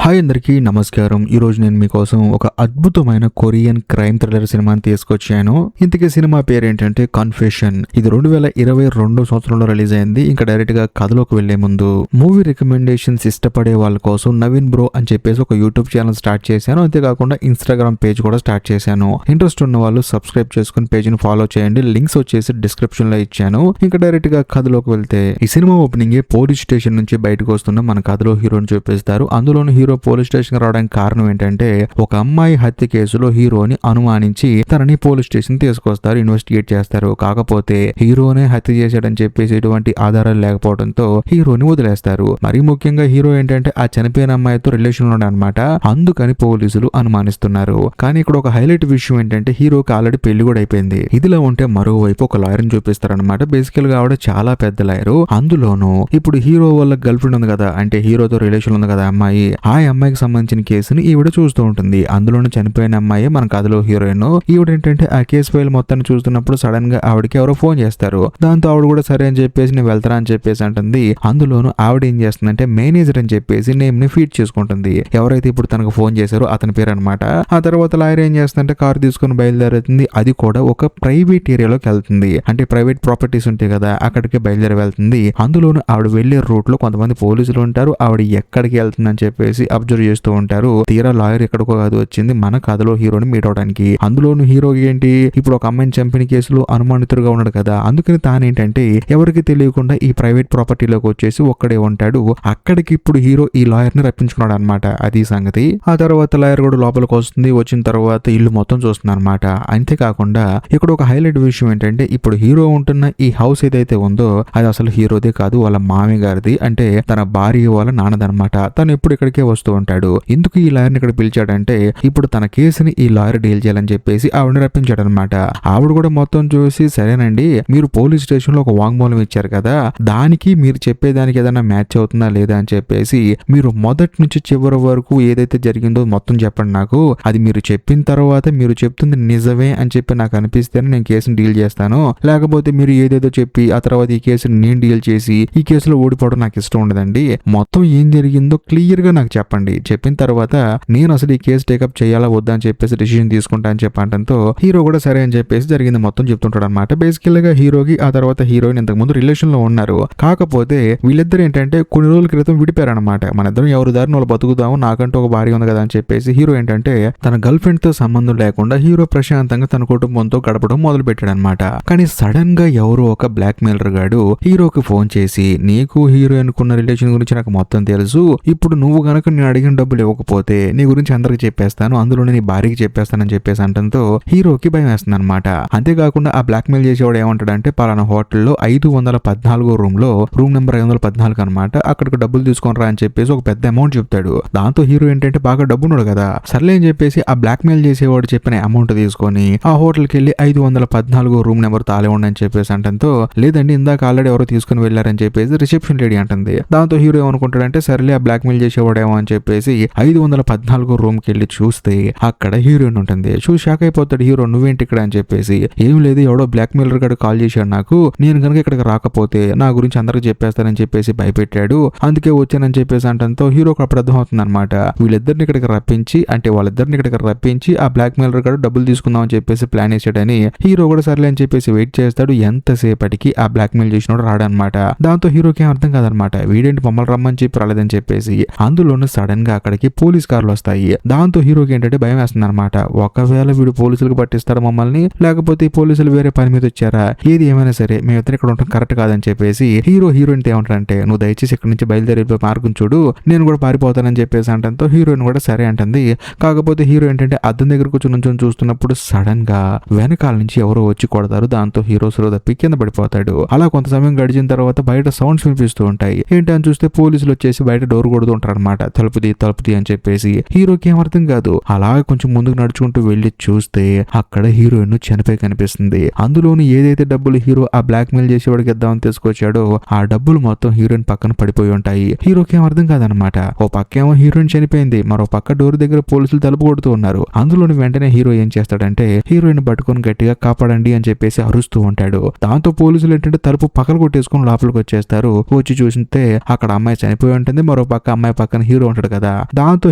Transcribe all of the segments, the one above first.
Hi అందరికీ నమస్కారం. ఈరోజు నేను మీకోసం ఒక అద్భుతమైన కొరియన్ క్రైమ్ థ్రిల్లర్ సినిమాని తీసుకొచ్చాను. ఇంతకీ సినిమా పేరు ఏంటంటే కన్ఫెషన్. ఇది 2022 సంవత్సరంలో రిలీజ్ అయింది. ఇంకా డైరెక్ట్ గా కథలోకి వెళ్లే ముందు మూవీ రికమెండేషన్స్ ఇష్టపడే వాళ్ళ కోసం నవీన్ బ్రో అని చెప్పేసి ఒక యూట్యూబ్ ఛానల్ స్టార్ట్ చేశాను. అంతేకాకుండా ఇన్స్టాగ్రామ్ పేజ్ కూడా స్టార్ట్ చేశాను. ఇంట్రెస్ట్ ఉన్న వాళ్ళు సబ్స్క్రైబ్ చేసుకుని పేజ్ని ఫాలో చేయండి. లింక్స్ వచ్చేసి డిస్క్రిప్షన్ లో ఇచ్చాను. ఇంకా డైరెక్ట్ గా కథలోకి వెళ్తే ఈ సినిమా ఓపెనింగ్ పోలీస్ స్టేషన్ నుంచి బయటకు వస్తున్న మన కథలో హీరోని చూపిస్తారు. అందులోని హీరో పోలీస్ స్టేషన్ రావడానికి కారణం ఏంటంటే ఒక అమ్మాయి హత్య కేసులో హీరోని అనుమానించి తనని పోలీస్ స్టేషన్ తీసుకొస్తారు, ఇన్వెస్టిగేట్ చేస్తారు. కాకపోతే హీరోనే హత్య చేశాడని చెప్పేసి ఎటువంటి ఆధారాలు లేకపోవడంతో హీరోని వదిలేస్తారు. మరీ ముఖ్యంగా హీరో ఏంటంటే ఆ చనిపోయిన అమ్మాయితో రిలేషన్ లో అనమాట. అందుకని పోలీసులు అనుమానిస్తున్నారు. కానీ ఇక్కడ ఒక హైలైట్ విషయం ఏంటంటే హీరోకి ఆల్రెడీ పెళ్లి కూడా అయిపోయింది. ఇదిలా ఉంటే మరోవైపు ఒక లాయర్ ని చూపిస్తారనమాట. బేసికల్ గా ఆవిడ చాలా పెద్ద లాయరు. అందులోనూ ఇప్పుడు హీరో వాళ్ళ గర్ల్ ఫ్రెండ్ ఉంది కదా, అంటే హీరోతో రిలేషన్ ఉంది కదా అమ్మాయి, ఆ అమ్మాయికి సంబంధించిన కేసుని ఈవిడ చూస్తూ ఉంటుంది. అందులోనే చనిపోయిన అమ్మాయి మన కథలో హీరోయిన్. ఈవిడ ఏంటంటే ఆ కేసు ఫైల్ మొత్తాన్ని చూస్తున్నప్పుడు సడన్ గా ఆవిడకి ఎవరో ఫోన్ చేస్తారు. దాంతో ఆవిడ కూడా సరే అని చెప్పేసి నేను వెళ్తారా అని చెప్పేసి అంటుంది. అందులోనూ ఆవిడ ఏం చేస్తుందంటే మేనేజర్ అని చెప్పేసి నేమ్ ని ఫీడ్ చేసుకుంటుంది. ఎవరైతే ఇప్పుడు తనకు ఫోన్ చేశారో అతని పేరు అనమాట. ఆ తర్వాత లాయర్ ఏం చేస్తుందంటే కారు తీసుకుని బయలుదేరుతుంది. అది కూడా ఒక ప్రైవేట్ ఏరియాలోకి వెళ్తుంది. అంటే ప్రైవేట్ ప్రాపర్టీస్ ఉంటాయి కదా, అక్కడికి బయలుదేరి వెళ్తుంది. అందులోనూ ఆవిడ వెళ్లే రూట్ లో కొంతమంది పోలీసులు ఉంటారు. ఆవిడ ఎక్కడికి వెళ్తుందని చెప్పేసి అబ్జర్వ్ చేస్తూ ఉంటారు. తీరా లాయర్ ఎక్కడికో కాదు వచ్చింది మన కథలో హీరోని మీట్ అవడానికి. అందులోను హీరో ఏంటి ఇప్పుడు ఒక అమ్మాయిని చంపిన కేసులో అనుమానితుడుగా ఉన్నాడు కదా, అందుకని తానేంటంటే ఎవరికి తెలియకుండా ఈ ప్రైవేట్ ప్రాపర్టీలోకి వచ్చేసి ఒక్కడే ఉంటాడు. అక్కడికి ఇప్పుడు హీరో ఈ లాయర్ ని రప్పించుకున్నాడు అనమాట. అది సంగతి. ఆ తర్వాత లాయర్ కూడా లోపలికి వస్తుంది. వచ్చిన తర్వాత ఇల్లు మొత్తం చూస్తుంది అనమాట. అంతేకాకుండా ఇక్కడ ఒక హైలైట్ విషయం ఏంటంటే ఇప్పుడు హీరో ఉంటున్న ఈ హౌస్ ఏదైతే ఉందో అది అసలు హీరోదే కాదు, వాళ్ళ మామయ్య గారిది. అంటే తన భార్య వాళ్ళ నాన్నదనమాట. తను ఎప్పుడు ఇక్కడికే వస్తూ ఉంటాడు. ఎందుకు ఈ లాయర్ ని ఇక్కడ పిలిచాడంటే ఇప్పుడు తన కేసుని ఈ లాయర్ డీల్ చేయాలని చెప్పేసి ఆవిడని రప్పించాడు అనమాట. ఆవిడ కూడా మొత్తం చూసి సరేనండి మీరు పోలీస్ స్టేషన్ లో ఒక వాంగ్మూలం ఇచ్చారు కదా, దానికి మీరు చెప్పేదానికి ఏదైనా మ్యాచ్ అవుతుందా లేదా అని చెప్పేసి మీరు మొదటి నుంచి చివరి వరకు ఏదైతే జరిగిందో మొత్తం చెప్పండి నాకు. అది మీరు చెప్పిన తర్వాత మీరు చెప్తుంది నిజమే అని చెప్పి నాకు అనిపిస్తేనే నేను కేసుని డీల్ చేస్తాను. లేకపోతే మీరు ఏదేదో చెప్పి ఆ తర్వాత ఈ కేసుని నేను డీల్ చేసి ఈ కేసులో ఓడిపోవడం నాకు ఇష్టం ఉండదండి. మొత్తం ఏం జరిగిందో క్లియర్ గా నాకు చెప్పండి. చెప్పిన తర్వాత నేను అసలు ఈ కేసు టేకప్ చేయాలా వద్దా అని చెప్పేసి డిసిజన్ తీసుకుంటా అని చెప్పడంతో హీరో కూడా సరే అని చెప్పేసి జరిగింది మొత్తం చెప్తుంటాడు అనమాట. బేసికల్ గా హీరోకి ఆ తర్వాత హీరోయిన్ ఇంతకు ముందు రిలేషన్ లో ఉన్నారు. కాకపోతే వీళ్ళిద్దరు ఏంటంటే కొన్ని రోజుల క్రితం విడిపారనమాట. మన ఇద్దరం ఎవరి దారిని వాళ్ళు బతుకుదాము, నాకంటూ ఒక భార్య ఉంది కదా అని చెప్పేసి హీరో ఏంటంటే తన గర్ల్ ఫ్రెండ్ తో సంబంధం లేకుండా హీరో ప్రశాంతంగా తన కుటుంబంతో గడపడం మొదలు పెట్టాడు అనమాట. కానీ సడన్ గా ఎవరో ఒక బ్లాక్ మెయిలర్ గాడు హీరోకి ఫోన్ చేసి నీకు హీరోయిన్ కున్న రిలేషన్ గురించి నాకు మొత్తం తెలుసు, ఇప్పుడు నువ్వు గనక నేను అడిగిన డబ్బులు ఇవ్వకపోతే నీ గురించి అందరికి చెప్పేస్తాను, అందులోనే నీ భార్యకి చెప్పేస్తానని చెప్పేసి అంటంతో హీరోకి భయం వేస్తుంది అనమాట. అంతేకాకుండా ఆ బ్లాక్ మెయిల్ చేసేవాడు ఏమంటాడంటే పలానా హోటల్లో 514 రూమ్ నెంబర్ 514 అనమాట, అక్కడికి డబ్బులు తీసుకొని రా అని చెప్పేసి ఒక పెద్ద అమౌంట్ చెప్తాడు. దాంతో హీరో ఏంటంటే బాగా డబ్బున్నాడు కదా, సర్లే అని చెప్పేసి ఆ బ్లాక్ మెయిల్ చేసేవాడు చెప్పిన అమౌంట్ తీసుకొని ఆ హోటల్కి వెళ్ళి 514 రూమ్ నెంబర్ తాలేవండి అని చెప్పేసి అంటంతో లేదండి ఇందాక ఆల్రెడీ ఎవరో తీసుకుని వెళ్ళారని చెప్పేసి రిసెప్షన్ లేడీ అంటుంది. దాంతో హీరో ఏమనుకుంటాడంటే సర్లే ఆ బ్లాక్ మెయిల్ చేసేవాడేమో అని చెప్పేసి 514 రూమ్ కి వెళ్ళి చూస్తే అక్కడ హీరోయిన్ ఉంటుంది. చూసి షాక్ అయిపోతాడు హీరో, నువ్వేంటి ఇక్కడ అని చెప్పేసి. ఏం లేదు ఎవడో బ్లాక్ మెయిలర్ గారు కాల్ చేశాడు నాకు, నేను కనుక ఇక్కడికి రాకపోతే నా గురించి అందరికి చెప్పేస్తానని చెప్పేసి భయపెట్టాడు, అందుకే వచ్చానని చెప్పేసి అంటంతో హీరోకి అప్పుడు అర్థం అవుతుంది అనమాట. వీళ్ళిద్దరిని ఇక్కడికి రప్పించి అంటే వాళ్ళిద్దరిని ఇక్కడికి రప్పించి ఆ బ్లాక్ మెయిలర్ గారు డబ్బులు తీసుకుందాం అని చెప్పేసి ప్లాన్ వేసాడని హీరో కూడా సర్లే అని చెప్పేసి వెయిట్ చేస్తాడు. ఎంతసేపటికి ఆ బ్లాక్ మెయిల్ చేసినోడు రాడనమాట. దాంతో హీరోకి ఏం అర్థం కాదనమాట, వీడేంటి మమ్మల్ని రమ్మని చెప్పి రాలేదని చెప్పేసి. అందులోనూ సడన్ గా అక్కడికి పోలీస్ కార్లు వస్తాయి. దాంతో హీరోకి ఏంటంటే భయం వేస్తుంది అనమాట. ఒకవేళ వీడు పోలీసులకు పట్టిస్తాడు మమ్మల్ని, లేకపోతే ఈ పోలీసులు వేరే పని మీద వచ్చారా, ఏది ఏమైనా సరే మేమిద్దరు ఇక్కడ ఉంటాం కరెక్ట్ కాదని చెప్పేసి హీరోయిన్ ఏమంటారంటే నువ్వు దయచేసి ఇక్కడ నుంచి బయలుదేరి మార్గం చూడు, నేను కూడా పారిపోతానని చెప్పేసి అంటంతో హీరోయిన్ కూడా సరే అంటుంది. కాకపోతే హీరో ఏంటంటే అద్దం దగ్గర కూర్చొని చూస్తున్నప్పుడు సడన్ గా వెనకాల నుంచి ఎవరో వచ్చి కొడతారు. దాంతో హీరో సురో తప్పి కింద పడిపోతాడు. అలా కొంత సమయం గడిచిన తర్వాత బయట సౌండ్స్ వినిపిస్తూ ఉంటాయి. ఏంటని చూస్తే పోలీసులు వచ్చేసి బయట డోర్ కొడుతూ ఉంటారు అనమాట. తలుపుది అని చెప్పేసి హీరోకి ఏం అర్థం కాదు. అలాగే కొంచెం ముందుకు నడుచుకుంటూ వెళ్లి చూస్తే అక్కడ హీరోయిన్ చనిపోయి కనిపిస్తుంది. అందులోని ఏదైతే డబ్బులు హీరో ఆ బ్లాక్ మెయిల్ చేసేవాడికి ఇద్దామని తీసుకొచ్చాడో ఆ డబ్బులు మొత్తం హీరోయిన్ పక్కన పడిపోయి ఉంటాయి. హీరోకి ఏం అర్థం కాదనమాట. ఓ పక్కేమో హీరోయిన్ చనిపోయింది, మరో పక్క డోర్ దగ్గర పోలీసులు తలుపు కొడుతూ ఉన్నారు. అందులోని వెంటనే హీరో ఏం చేస్తాడంటే హీరోయిన్ పట్టుకొని గట్టిగా కాపాడండి అని చెప్పేసి అరుస్తూ ఉంటాడు. దాంతో పోలీసులు ఏంటంటే తలుపు పక్కన కొట్టేసుకుని లోపలికి వచ్చేస్తారు. వచ్చి చూస్తే అక్కడ అమ్మాయి చనిపోయి ఉంటుంది. మరో పక్క అమ్మాయి పక్కన హీరో ఉంటాడు కదా, దాంతో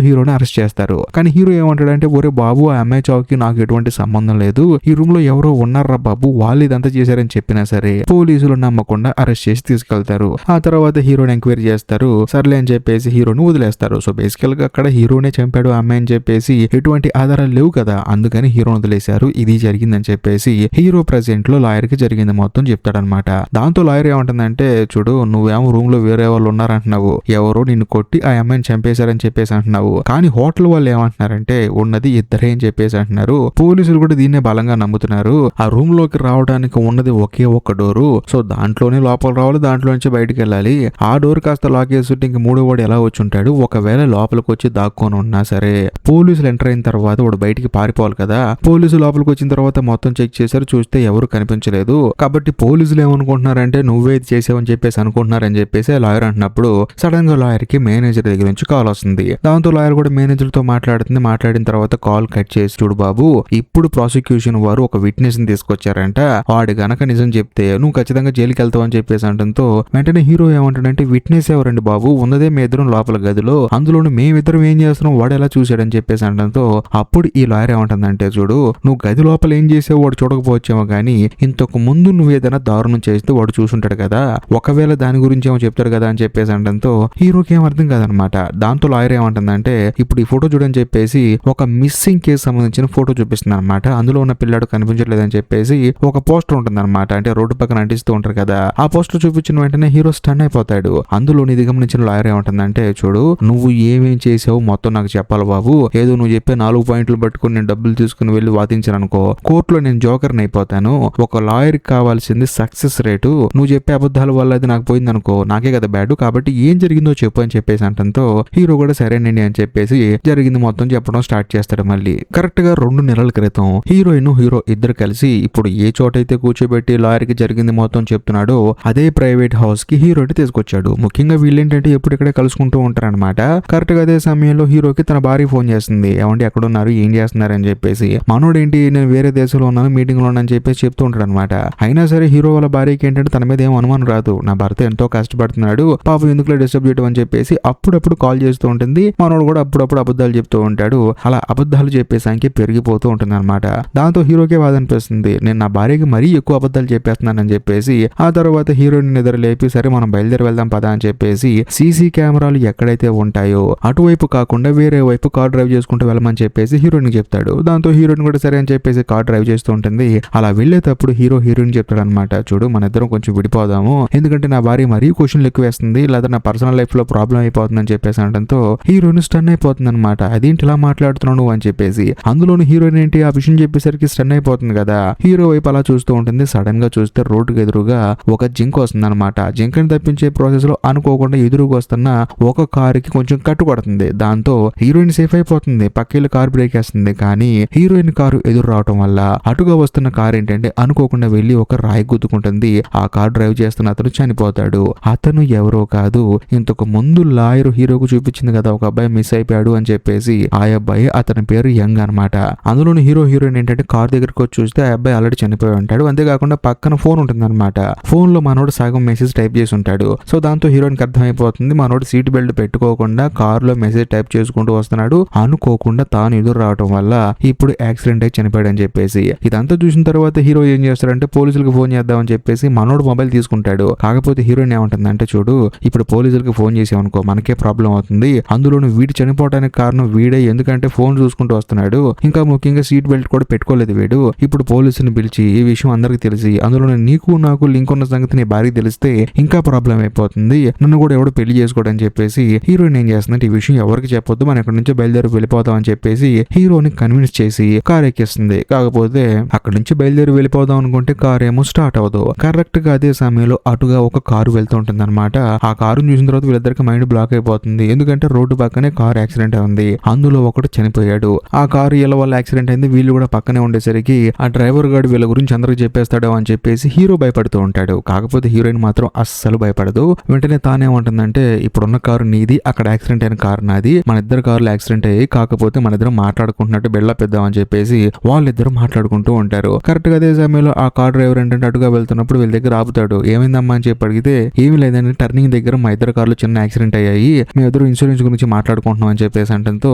హీరోని అరెస్ట్ చేస్తారు. కానీ హీరో ఏమంటాడంటే ఒరే బాబు ఆ అమ్మాయి చావుకి నాకు ఎటువంటి సంబంధం లేదు, ఈ రూమ్ లో ఎవరో ఉన్నారా బాబు, వాళ్ళు ఇదంతా చేశారని చెప్పినా సరే పోలీసులు నమ్మకుండా అరెస్ట్ చేసి తీసుకెళ్తారు. ఆ తర్వాత హీరోని ఎంక్వైరీ చేస్తారు. సర్లే అని చెప్పేసి హీరోని వదిలేస్తారు. సో బేసికల్ గా అక్కడ హీరోనే చంపాడు ఆ అమ్మాయి అని చెప్పేసి ఎటువంటి ఆధారాలు లేవు కదా, అందుకని హీరోని వదిలేశారు. ఇది జరిగిందని చెప్పేసి హీరో ప్రెజెంట్ లో లాయర్ కి జరిగింది మొత్తం చెప్తాడనమాట. దాంతో లాయర్ ఏమంటుందంటే చూడు నువ్వేమో రూమ్ లో వేరే వాళ్ళు ఉన్నారంటున్నావు, ఎవరో నిన్ను కొట్టి ఆ అమ్మాయిని చంపేశారని చెప్పేసి అంటున్నావు, కానీ హోటల్ వాళ్ళు ఏమంటున్నారంటే ఉన్నది ఇద్దరే అని చెప్పేసి అంటున్నారు. పోలీసులు కూడా దీన్నే బలంగా నమ్ముతున్నారు. ఆ రూమ్ లోకి రావడానికి ఉన్నది ఒకే ఒక్క డోరు, సో దాంట్లోనే లోపల రావాలి, దాంట్లో నుంచి బయటకు వెళ్ళాలి. ఆ డోర్ కాస్త లాక్ చేస్తుంటే ఇంక మూడో వాడు ఎలా వచ్చి ఉంటాడు, ఒకవేళ లోపలికి వచ్చి దాక్కొని ఉన్నా సరే పోలీసులు ఎంటర్ అయిన తర్వాత వాడు బయటికి పారిపోవాలి కదా. పోలీసులు లోపలికి వచ్చిన తర్వాత మొత్తం చెక్ చేశారు, చూస్తే ఎవరు కనిపించలేదు. కాబట్టి పోలీసులు ఏమనుకుంటున్నారంటే నువ్వే ఇది చేసావని చెప్పేసి అనుకుంటున్నారని చెప్పేసి లాయర్ అంటున్నప్పుడు సడన్ గా లాయర్ కి మేనేజర్ దగ్గర నుంచి కాల్ వస్తుంది. దాంతో లాయర్ కూడా మేనేజర్ తో మాట్లాడుతుంది. మాట్లాడిన తర్వాత కాల్ కట్ చేసి చూడు బాబు ఇప్పుడు ప్రాసిక్యూషన్ వారు ఒక విట్నెస్ ని తీసుకొచ్చారంట, వాడు గనక నిజం చెప్తే నువ్వు ఖచ్చితంగా జైలుకి వెళ్తావు అని చెప్పేసి అంటంతో వెంటనే హీరో ఏమంటాడంటే విట్నెస్ ఎవరండి బాబు, ఉన్నదే మీ ఇద్దరం లోపల గదిలో, అందులోను మేమిద్దరం ఏం చేస్తున్నాం వాడు ఎలా చూశాడని చెప్పేసి అంటంతో అప్పుడు ఈ లాయర్ ఏమంటుందంటే చూడు నువ్వు గది లోపల ఏం చేసావు వాడు చూడకపోవచ్చేమో కానీ ఇంతకు ముందు నువ్వు ఏదైనా దారుణం చేస్తే వాడు చూసుంటాడు కదా, ఒకవేళ దాని గురించి ఏమో చెప్తాడు కదా అని చెప్పేసి అంటంతో హీరోకి ఏం అర్థం కాదనమాట. దాంతో లాయర్ ఏమంటుందంటే ఇప్పుడు ఈ ఫోటో చూడని చెప్పేసి ఒక మిస్సింగ్ కేసు సంబంధించిన ఫోటో చూపిస్తుంది అనమాట. అందులో ఉన్న పిల్లాడు కనిపించట్లేదని చెప్పేసి ఒక పోస్టర్ ఉంటుంది అనమాట, అంటే రోడ్డు పక్కన అంటిస్తూ ఉంటారు కదా, ఆ పోస్టర్ చూపించిన వెంటనే హీరో స్టన్ అయిపోతాడు. అందులో ఇది గమనించిన లాయర్ ఏమంటుందంటే చూడు నువ్వు ఏమేం చేసావు మొత్తం నాకు చెప్పాలి బాబు, ఏదో నువ్వు చెప్పే 4 పాయింట్లు పట్టుకుని నేను డబ్బులు తీసుకుని వెళ్ళి వాదించాను అనుకో కోర్టులో నేను జోకర్ని అయిపోతాను. ఒక లాయర్ కి కావాల్సింది సక్సెస్ రేటు, నువ్వు చెప్పే అబద్ధాల వల్ల అది నాకు పోయింది అనుకో నాకే కదా బ్యాడ్, కాబట్టి ఏం జరిగిందో చెప్పు అని చెప్పేసి అంటంతో హీరో కూడా సరేనండి అని చెప్పేసి జరిగింది మొత్తం చెప్పడం స్టార్ట్ చేస్తాడు. మళ్ళీ కరెక్ట్ గా 2 నెలల క్రితం హీరోయిన్ హీరో ఇద్దరు కలిసి ఇప్పుడు ఏ చోటైతే కూర్చోబెట్టి లాయర్ కి జరిగింది మొత్తం చెప్తున్నాడో అదే ప్రైవేట్ హౌస్ కి హీరోని తీసుకొచ్చాడు. ముఖ్యంగా వీళ్ళేంటంటే ఎప్పుడు ఇక్కడే కలుసుకుంటూ ఉంటారనమాట. కరెక్ట్ గా అదే సమయంలో హీరోకి తన భార్య ఫోన్ చేస్తుంది, ఏమంటే ఎక్కడ ఉన్నారు ఏం చేస్తున్నారు అని చెప్పేసి. మనోడేంటి నేను వేరే దేశంలో ఉన్నాను మీటింగ్ లో ఉన్నాను చెప్పేసి చెప్తూ ఉంటాడు అనమాట. అయినా సరే హీరో వాళ్ళ భార్యకి ఏంటంటే తన మీద ఏం అనుమానం రాదు, నా భర్త ఎంతో కష్టపడుతున్నాడు పాపం ఎందుకులో డిస్టర్బ్ చేయడం అని చెప్పేసి అప్పుడప్పుడు కాల్ చేస్తూ ఉంటుంది. మనోడు కూడా అప్పుడప్పుడు అబద్ధాలు చెప్తూ ఉంటాడు. అలా అబద్ధాలు చెప్పే సంఖ్య పెరిగిపోతూ ఉంటుంది అనమాట. దాంతో హీరోకే బాధ అనిపిస్తుంది, నేను నా భార్యకి మరీ ఎక్కువ అబద్ధాలు చెప్పేస్తున్నానని చెప్పేసి. ఆ తర్వాత హీరోయిన్ నిద్ర లేపి సరే మనం బయలుదేరి వెళ్దాం పదా అని చెప్పేసి సీసీ కెమెరాలు ఎక్కడైతే ఉంటాయో అటువైపు కాకుండా వేరే వైపు కార్ డ్రైవ్ చేసుకుంటూ వెళ్ళమని చెప్పేసి హీరోయిన్ చెప్తాడు. దాంతో హీరోయిన్ కూడా సరే అని చెప్పేసి కార్ డ్రైవ్ చేస్తూ ఉంటుంది. అలా వెళ్ళేటప్పుడు హీరోయిన్ చెప్తాడు అనమాట, చూడు మన ఇద్దరం కొంచెం విడిపోదాము, ఎందుకంటే నా భార్య మరీ క్వశ్చన్లు ఎక్కువ వేస్తుంది, లేదా నా పర్సనల్ లైఫ్ లో ప్రాబ్లం అయిపోతుందని చెప్పేసి అనడంతో హీరోయిన్ స్టన్ అయిపోతుంది అనమాట. అదేంటి ఇలా మాట్లాడుతున్నావు అని చెప్పేసి. అందులోని హీరోయిన్ ఏంటి ఆ విషయం చెప్పేసరికి స్టన్ అయిపోతుంది కదా. హీరో వైపు అలా చూస్తూ ఉంటుంది. సడన్ గా చూస్తే రోడ్డుకి ఎదురుగా ఒక జింక్ వస్తుంది అనమాట. జింకని తప్పించే ప్రాసెస్ లో అనుకోకుండా ఎదురుగా వస్తున్న ఒక కారుకి కొంచెం కట్టు కొడుతుంది. దాంతో హీరోయిన్ సేఫ్ అయిపోతుంది, పక్కెళ్ళి కారు బ్రేక్ వేస్తుంది. కానీ హీరోయిన్ కారు ఎదురు రావటం వల్ల అటుగా వస్తున్న కారు ఏంటంటే అనుకోకుండా వెళ్లి ఒక రాయి గుద్దుకుంటుంది. ఆ కారు డ్రైవ్ చేస్తున్న అతను చనిపోతాడు. అతను ఎవరో కాదు, ఇంతకు ముందు లాయర్ హీరోకు చూపించింది కదా ఒక అబ్బాయి మిస్ అయిపోయాడు అని చెప్పేసి, ఆ అబ్బాయి అతని పేరు యంగ్ అనమాట. అందులోని హీరోయిన్ ఏంటంటే కార్ దగ్గరకు వచ్చి చూస్తే ఆ అబ్బాయి ఆల్రెడీ చనిపోయి ఉంటాడు. అంతేకాకుండా పక్కన ఫోన్ ఉంటుంది అనమాట. ఫోన్ లో మనోడు సగం మెసేజ్ టైప్ చేసి ఉంటాడు. సో దాంతో హీరోయిన్ కి అర్థమైపోతుంది మనోడు సీట్ బెల్ట్ పెట్టుకోకుండా కార్ లో మెసేజ్ టైప్ చేసుకుంటూ వస్తున్నాడు, అనుకోకుండా తాను ఎదురు రావడం వల్ల ఇప్పుడు యాక్సిడెంట్ అయి చనిపోయాడు అని చెప్పేసి. ఇదంతా చూసిన తర్వాత హీరో ఏం చేస్తాడంటే పోలీసులకు ఫోన్ చేద్దామని చెప్పేసి మనోడు మొబైల్ తీసుకుంటాడు. కాకపోతే హీరోయిన్ ఏమంటుందంటే చూడు ఇప్పుడు పోలీసులకు ఫోన్ చేసామనుకో మనకే ప్రాబ్లం అవుతుంది, అందులోను వీడు చనిపోవడానికి కారణం వీడే, ఎందుకంటే ఫోన్ చూసుకుంటూ వస్తున్నాడు, ఇంకా ముఖ్యంగా సీట్ బెల్ట్ కూడా పెట్టుకోలేదు వీడు. ఇప్పుడు పోలీసుని పిలిచి ఈ విషయం అందరికి తెలిసి అందులో నీకు నాకు లింక్ ఉన్న సంగతి నీ భార్యకి తెలిస్తే ఇంకా ప్రాబ్లం అయిపోతుంది, నన్ను కూడా ఎవడు పెళ్లి చేసుకోవడం చెప్పేసి హీరోయిన్ ఏం చేస్తుందంటే ఈ విషయం ఎవరికి చెప్పొద్దు మనం ఎక్కడి నుంచో బయలుదేరి వెళ్ళిపోతాం అని చెప్పేసి హీరోని కన్విన్స్ చేసి కార్ ఎక్కిస్తుంది. కాకపోతే అక్కడి నుంచి బయలుదేరి వెళ్ళిపోదాం అనుకుంటే కార్ ఏమో స్టార్ట్ అవ్వదు. కరెక్ట్ గా అదే సమయంలో అటుగా ఒక కారు వెళ్తూ ఉంటుంది అనమాట. ఆ కారు చూసిన తర్వాత వీళ్ళిద్దరికి మైండ్ బ్లాక్ అయిపోతుంది, ఎందుకంటే రోడ్డు పక్కనే కార్ యాక్సిడెంట్ అయింది, అందులో ఒకడు చనిపోయాడు. ఆ కారు వీళ్ళ వల్ల యాక్సిడెంట్ అయింది, వీళ్ళు కూడా పక్కనే ఉండేసరికి ఆ డ్రైవర్ గాడు వీళ్ళ గురించి అందరికి చెప్పేస్తాడు అని చెప్పేసి హీరో భయపడుతూ ఉంటాడు. కాకపోతే హీరోయిన్ మాత్రం అస్సలు భయపడదు. వెంటనే తానేమంటుందంటే ఇప్పుడున్న కారు నీది, అక్కడ యాక్సిడెంట్ అయిన కారు నాది, మన ఇద్దరు కార్లు యాక్సిడెంట్ అయ్యి కాకపోతే మన ఇద్దరం మాట్లాడుకుంటున్నట్టు బిల్డప్ ఇద్దామని చెప్పేసి వాళ్ళిద్దరు మాట్లాడుకుంటూ ఉంటారు. కరెక్ట్ గా అదే సమయంలో ఆ కార్ డ్రైవర్ ఏంటంటే అటుగా వెళ్తున్నప్పుడు వీళ్ళ దగ్గర ఆపుతాడు. ఏమైందమ్మా అని చెప్పి అడిగితే ఏమీ లేదంటే టర్నింగ్ దగ్గర మా ఇద్దరు కార్లు చిన్న యాక్సిడెంట్ అయ్యాయి, మీ ఇద్దరు ఇన్సూరెన్స్ గురించి మాట్లాడుకుంటున్నాం అని చెప్పేసి అంటంతో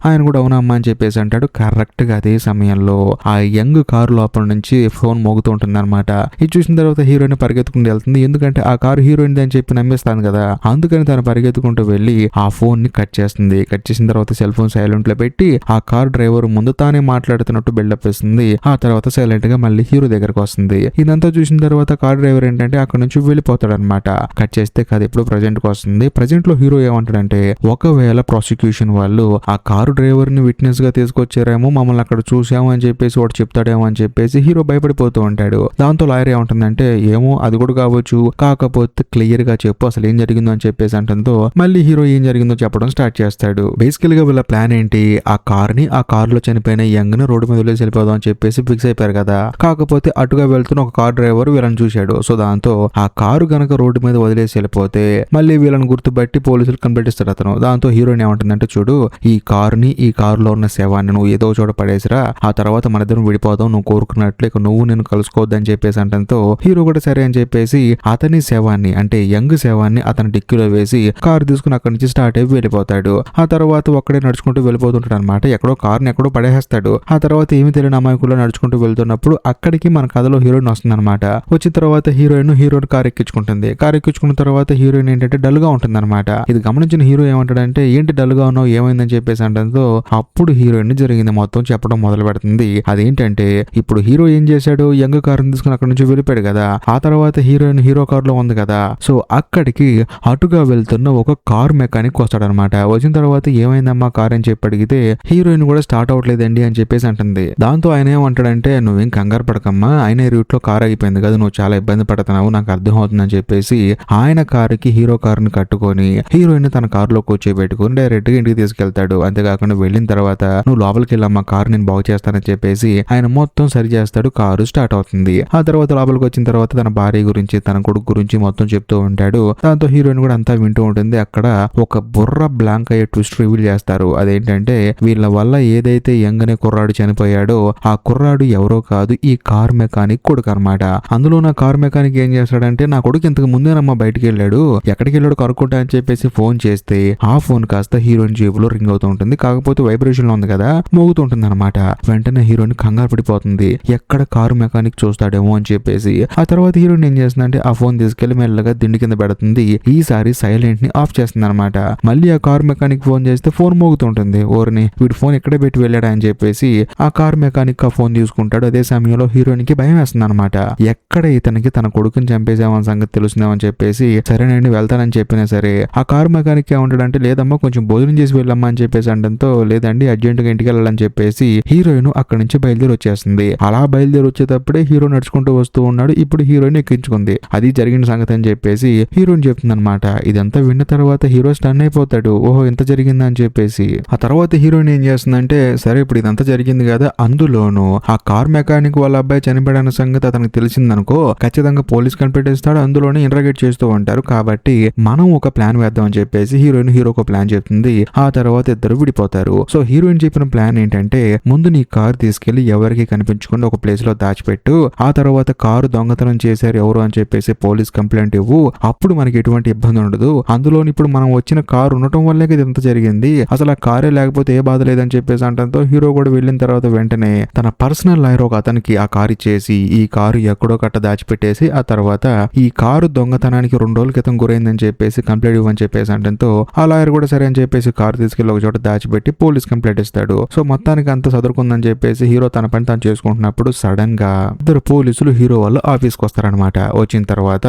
ఆయన కూడా అవునమ్మా అని చెప్పేసి అంటాడు. కరెక్ట్ గా అదే సమయంలో ఆ యంగ్ కారు లోపల నుంచి ఫోన్ మోగుతూ ఉంటుంది అనమాట. ఇది చూసిన తర్వాత హీరోయిన్ పరిగెత్తుకుంటూ వెళ్తుంది. ఎందుకంటే ఆ కారు హీరోయిన్ అని చెప్పి నమ్మేస్తాను కదా, అందుకని తను పరిగెత్తుకుంటూ వెళ్ళి ఆ ఫోన్ ని కట్ చేస్తుంది. కట్ చేసిన తర్వాత సెల్ ఫోన్ సైలెంట్ లో పెట్టి ఆ కార్ డ్రైవర్ ముందు తానే మాట్లాడుతున్నట్టు బిల్డప్ ఇస్తుంది. ఆ తర్వాత సైలెంట్ గా మళ్ళీ హీరో దగ్గరకు వస్తుంది. ఇదంతా చూసిన తర్వాత కార్ డ్రైవర్ ఏంటంటే అక్కడ నుంచి వెళ్ళిపోతాడు అనమాట. కట్ చేస్తే కథ ఇప్పుడు ప్రజెంట్ కి వస్తుంది. ప్రజెంట్ లో హీరో ఏమంటాడంటే ఒకవేళ ప్రాసిక్యూషన్ వాళ్ళు ఆ కారు డ్రైవర్ ని విట్నెస్ గా తీసుకొచ్చారేమో, మమ్మల్ని అక్కడ చూసాము అని చెప్పేసి వాడు చెప్తాడేమో అని చెప్పేసి హీరో భయపడిపోతూ ఉంటాడు. దాంతో లాయర్ ఏమంటుందంటే ఏమో అది కూడా కావచ్చు, కాకపోతే క్లియర్ గా చెప్పు అసలు ఏం జరిగిందో అని చెప్పేసి అంటంతో మళ్ళీ హీరో ఏం జరిగిందో చెప్పడం స్టార్ట్ చేస్తాడు. బేసికల్ గా వీళ్ళ ప్లాన్ ఏంటి, ఆ కార్ లో చనిపోయిన యంగ్ ని రోడ్డు మీద వదిలేసి వెళ్ళిపోదాం అని చెప్పేసి ఫిక్స్ అయిపోయారు కదా. కాకపోతే అటుగా వెళ్తున్న ఒక కార్ డ్రైవర్ వీళ్ళని చూశాడు. సో దాంతో ఆ కారు గనక రోడ్డు మీద వదిలేసి వెళ్ళిపోతే మళ్ళీ వీళ్ళని గుర్తుపట్టి పోలీసులు కంప్లైంట్ ఇస్తాడు అతను. దాంతో హీరోయిన్ ఏమంటుందంటే చూడు, ఈ కారులో ఉన్న శవాన్ని నువ్వు ఏదో చోట పడేసిరా, ఆ తర్వాత మన ఇద్దరం విడిపోదాం, నువ్వు కోరుకున్నట్లు ఇక నువ్వు నేను కలుసుకోవద్దని చెప్పేసి అంటంతో హీరో కూడా సరే అని చెప్పేసి అతని శవాన్ని అంటే యంగ్ శవాన్ని అతని డిక్కీలో వేసి కారు తీసుకుని అక్కడి నుంచి స్టార్ట్ అయ్యి వెళ్ళిపోతాడు. ఆ తర్వాత ఒక్కడే నడుచుకుంటూ వెళ్ళిపోతుంటాడు అనమాట. ఎక్కడో కార్ని ఎక్కడో పడేస్తాడు. ఆ తర్వాత ఏమి తెలియని అమాయకుల్లో నడుచుకుంటూ వెళ్తున్నప్పుడు అక్కడికి మన కథలో హీరోయిన్ వస్తుంది అనమాట. వచ్చిన తర్వాత హీరోయిన్ కార్ ఎక్కించుకుంటుంది. కార్ ఎక్కించుకున్న తర్వాత హీరోయిన్ ఏంటంటే డల్ గా ఉంటుంది అనమాట. ఇది గమనించిన హీరో ఏమంటాడంటే ఏంటి డల్ గా ఉన్నావు, ఏమైందని చెప్పేసి అంటంతో అప్పుడు హీరోయిన్ జరిగింది మొత్తం చెప్పడం మొదలు పెడుతుంది. అదేంటంటే ఇప్పుడు హీరో ఏం చేశాడు, యంగ్ కారుని తీసుకుని అక్కడ నుంచి వెళ్ళిపోయాడు కదా. ఆ తర్వాత హీరోయిన్ హీరో కార్ లో ఉంది కదా. సో అక్కడికి అటుగా వెళ్తున్న ఒక కార్ మెకానిక్ వస్తాడనమాట. వచ్చిన తర్వాత ఏమైందమ్మా కార్ అని చెప్పి అడిగితే హీరోయిన్ కూడా స్టార్ట్ అవ్వట్లేదండి అని చెప్పేసి అంటుంది. దాంతో ఆయన ఏమంటాడంటే నువ్వేం కంగారు పడకమ్మా, ఆయన రూట్ లో కార్ అయిపోయింది కదా, నువ్వు చాలా ఇబ్బంది పడుతున్నావు, నాకు అర్థం అవుతుందని చెప్పేసి ఆయన కారుకి హీరో కారుని కట్టుకొని హీరోయిన్ తన కారులో కూర్చోబెట్టుకుని డైరెక్ట్ గా ఇంటికి తీసుకెళ్తాడు. అంతేకాకుండా వెళ్ళిన తర్వాత నువ్వు లోపలికి వెళ్ళమ్మా, కారు నేను బాగు చేస్తానని చెప్పేసి ఆయన మొత్తం సరి చేస్తాడు. కారు స్టార్ట్ అవుతుంది. ఆ తర్వాత లోపలికి వచ్చిన తర్వాత తన భార్య గురించి తన కొడుకు గురించి మొత్తం చెప్తూ ఉంటాడు. దాంతో హీరోయిన్ కూడా అంతా వింటూ ఉంటుంది. అక్కడ ఒక బుర్ర బ్లాంక్ అయ్యే ట్విస్ట్ రివీల్ చేస్తారు. అదేంటంటే వీళ్ళ వల్ల ఏదైతే యంగ్ అనే కుర్రాడు చనిపోయాడో ఆ కుర్రాడు ఎవరో కాదు, ఈ కార్ మెకానిక్ కొడుకు అనమాట. అందులో నా కార్ మెకానిక్ ఏం చేస్తాడంటే నా కొడుకు ఇంతకు ముందేనమ్మా బయటికి వెళ్ళాడు, ఎక్కడికి వెళ్ళాడు కనుక్కుంటా అని చెప్పేసి ఫోన్ చేస్తే ఆ ఫోన్ కాస్త హీరోయిన్ జేబులో రింగ్ అవుతూ ఉంటుంది. కాకపోతే వైబ్రేషన్ లో ఉంది కదా, మోగుతుంటుంది అనమాట. వెంటనే హీరోయిన్ కంగారు పడిపోతుంది, ఎక్కడ కారు మెకానిక్ చూస్తాడేమో అని చెప్పేసి. ఆ తర్వాత హీరోయిన్ ఏం చేస్తుందంటే ఆ ఫోన్ తీసుకెళ్లి మెల్లగా దిండి కింద పెడుతుంది. ఈసారి సైలెంట్ ని ఆఫ్ చేస్తుంది అనమాట. మళ్ళీ ఆ కార్ మెకానిక్ ఫోన్ చేస్తే ఫోన్ మోగుతుంటుంది. ఓరిని వీడి ఫోన్ ఎక్కడే పెట్టి వెళ్ళాడా అని చెప్పేసి ఆ కార్ మెకానిక్ ఆ ఫోన్ తీసుకుంటాడు. అదే సమయంలో హీరోయిన్ కి భయం వేస్తుంది అనమాట. ఎక్కడ ఇతనికి తన కొడుకుని చంపేసామని సంగతి తెలుస్తుందేమని చెప్పేసి సరేనండి వెళ్తానని చెప్పినా సరే ఆ కార్ మెకానిక్ ఏమంటాడంటే లేదమ్మా కొంచెం భోజనం చేసి వెళ్ళమ్మా అని చెప్పేసి అంటంతో లేదండి అర్జెంట్ గా ఇంటికి వెళ్ళాలని చెప్పేసి హీరోయిన్ అక్కడి నుంచి బయలుదేరి వచ్చేస్తుంది. అలా బయలుదేరి వచ్చేటప్పుడే హీరో నడుచుకుంటూ వస్తూ ఉన్నాడు. ఇప్పుడు హీరోయిన్ ఎక్కించుకుంది. అది జరిగిన సంగతి అని చెప్పేసి హీరోయిన్ చెప్తుంది అనమాట. ఇదంతా విన్న తర్వాత హీరో స్టన్ అయిపోతాడు. ఓహో ఇంత జరిగిందా అని చెప్పేసి. ఆ తర్వాత హీరోయిన్ ఏం చేస్తుందంటే సరే ఇప్పుడు ఇదంతా జరిగింది కదా, అందులోను ఆ కార్ మెకానిక్ వాళ్ళ అబ్బాయి చనిపోయాడన్న సంగతి అతనికి తెలిసిందనుకో ఖచ్చితంగా పోలీస్ కంప్లైంట్ ఇస్తాడు, అందులోనే ఇంటరాగేట్ చేస్తూ ఉంటారు. కాబట్టి మనం ఒక ప్లాన్ వేద్దాం అని చెప్పేసి హీరోయిన్ హీరోకి ప్లాన్ చెప్తుంది. ఆ తర్వాత ఇద్దరు విడిపోతారు. సో హీరోయిన్ చెప్పిన ప్లాన్ ఏంటంటే ముందు నీ కార్ తీసుకెళ్లి ఎవరికి కనిపించకుండా ఒక ప్లేస్ లో దాచిపెట్టు, ఆ తర్వాత కారు దొంగతనం చేశారు ఎవరు అని చెప్పేసి పోలీస్ కంప్లైంట్ ఇవ్వు, అప్పుడు మనకి ఎటువంటి ఇబ్బంది ఉండదు. అందులో ఇప్పుడు మనం వచ్చిన కారు ఉండటం వల్లే ఇదంతా జరిగింది, అసలు ఆ కారే లేకపోతే ఏ బాధ లేదని చెప్పేసి అంటంతో హీరో కూడా వెళ్ళిన తర్వాత వెంటనే తన పర్సనల్ లాయర్ ఒక అతనికి ఆ కారు ఇచ్చేసి ఈ కారు ఎక్కడో కట్ట దాచిపెట్టేసి ఆ తర్వాత ఈ కారు దొంగతనానికి 2 రోజుల క్రితం గురైందని చెప్పేసి కంప్లైంట్ ఇవ్వని చెప్పేసి అంటంతో ఆ లాయర్ కూడా సరే అని చెప్పేసి కారు తీసుకెళ్లి ఒక చోట దాచిపెట్టి పోలీస్ కంప్లైంట్ ఇస్తాడు. సో మొత్తానికి అంత చదువుకుందని చెప్పేసి హీరో తన పని తాను చేసుకుంటున్నప్పుడు సడన్ గా ఇద్దరు పోలీసులు హీరో వాళ్ళు ఆఫీస్కి వస్తారనమాట. వచ్చిన తర్వాత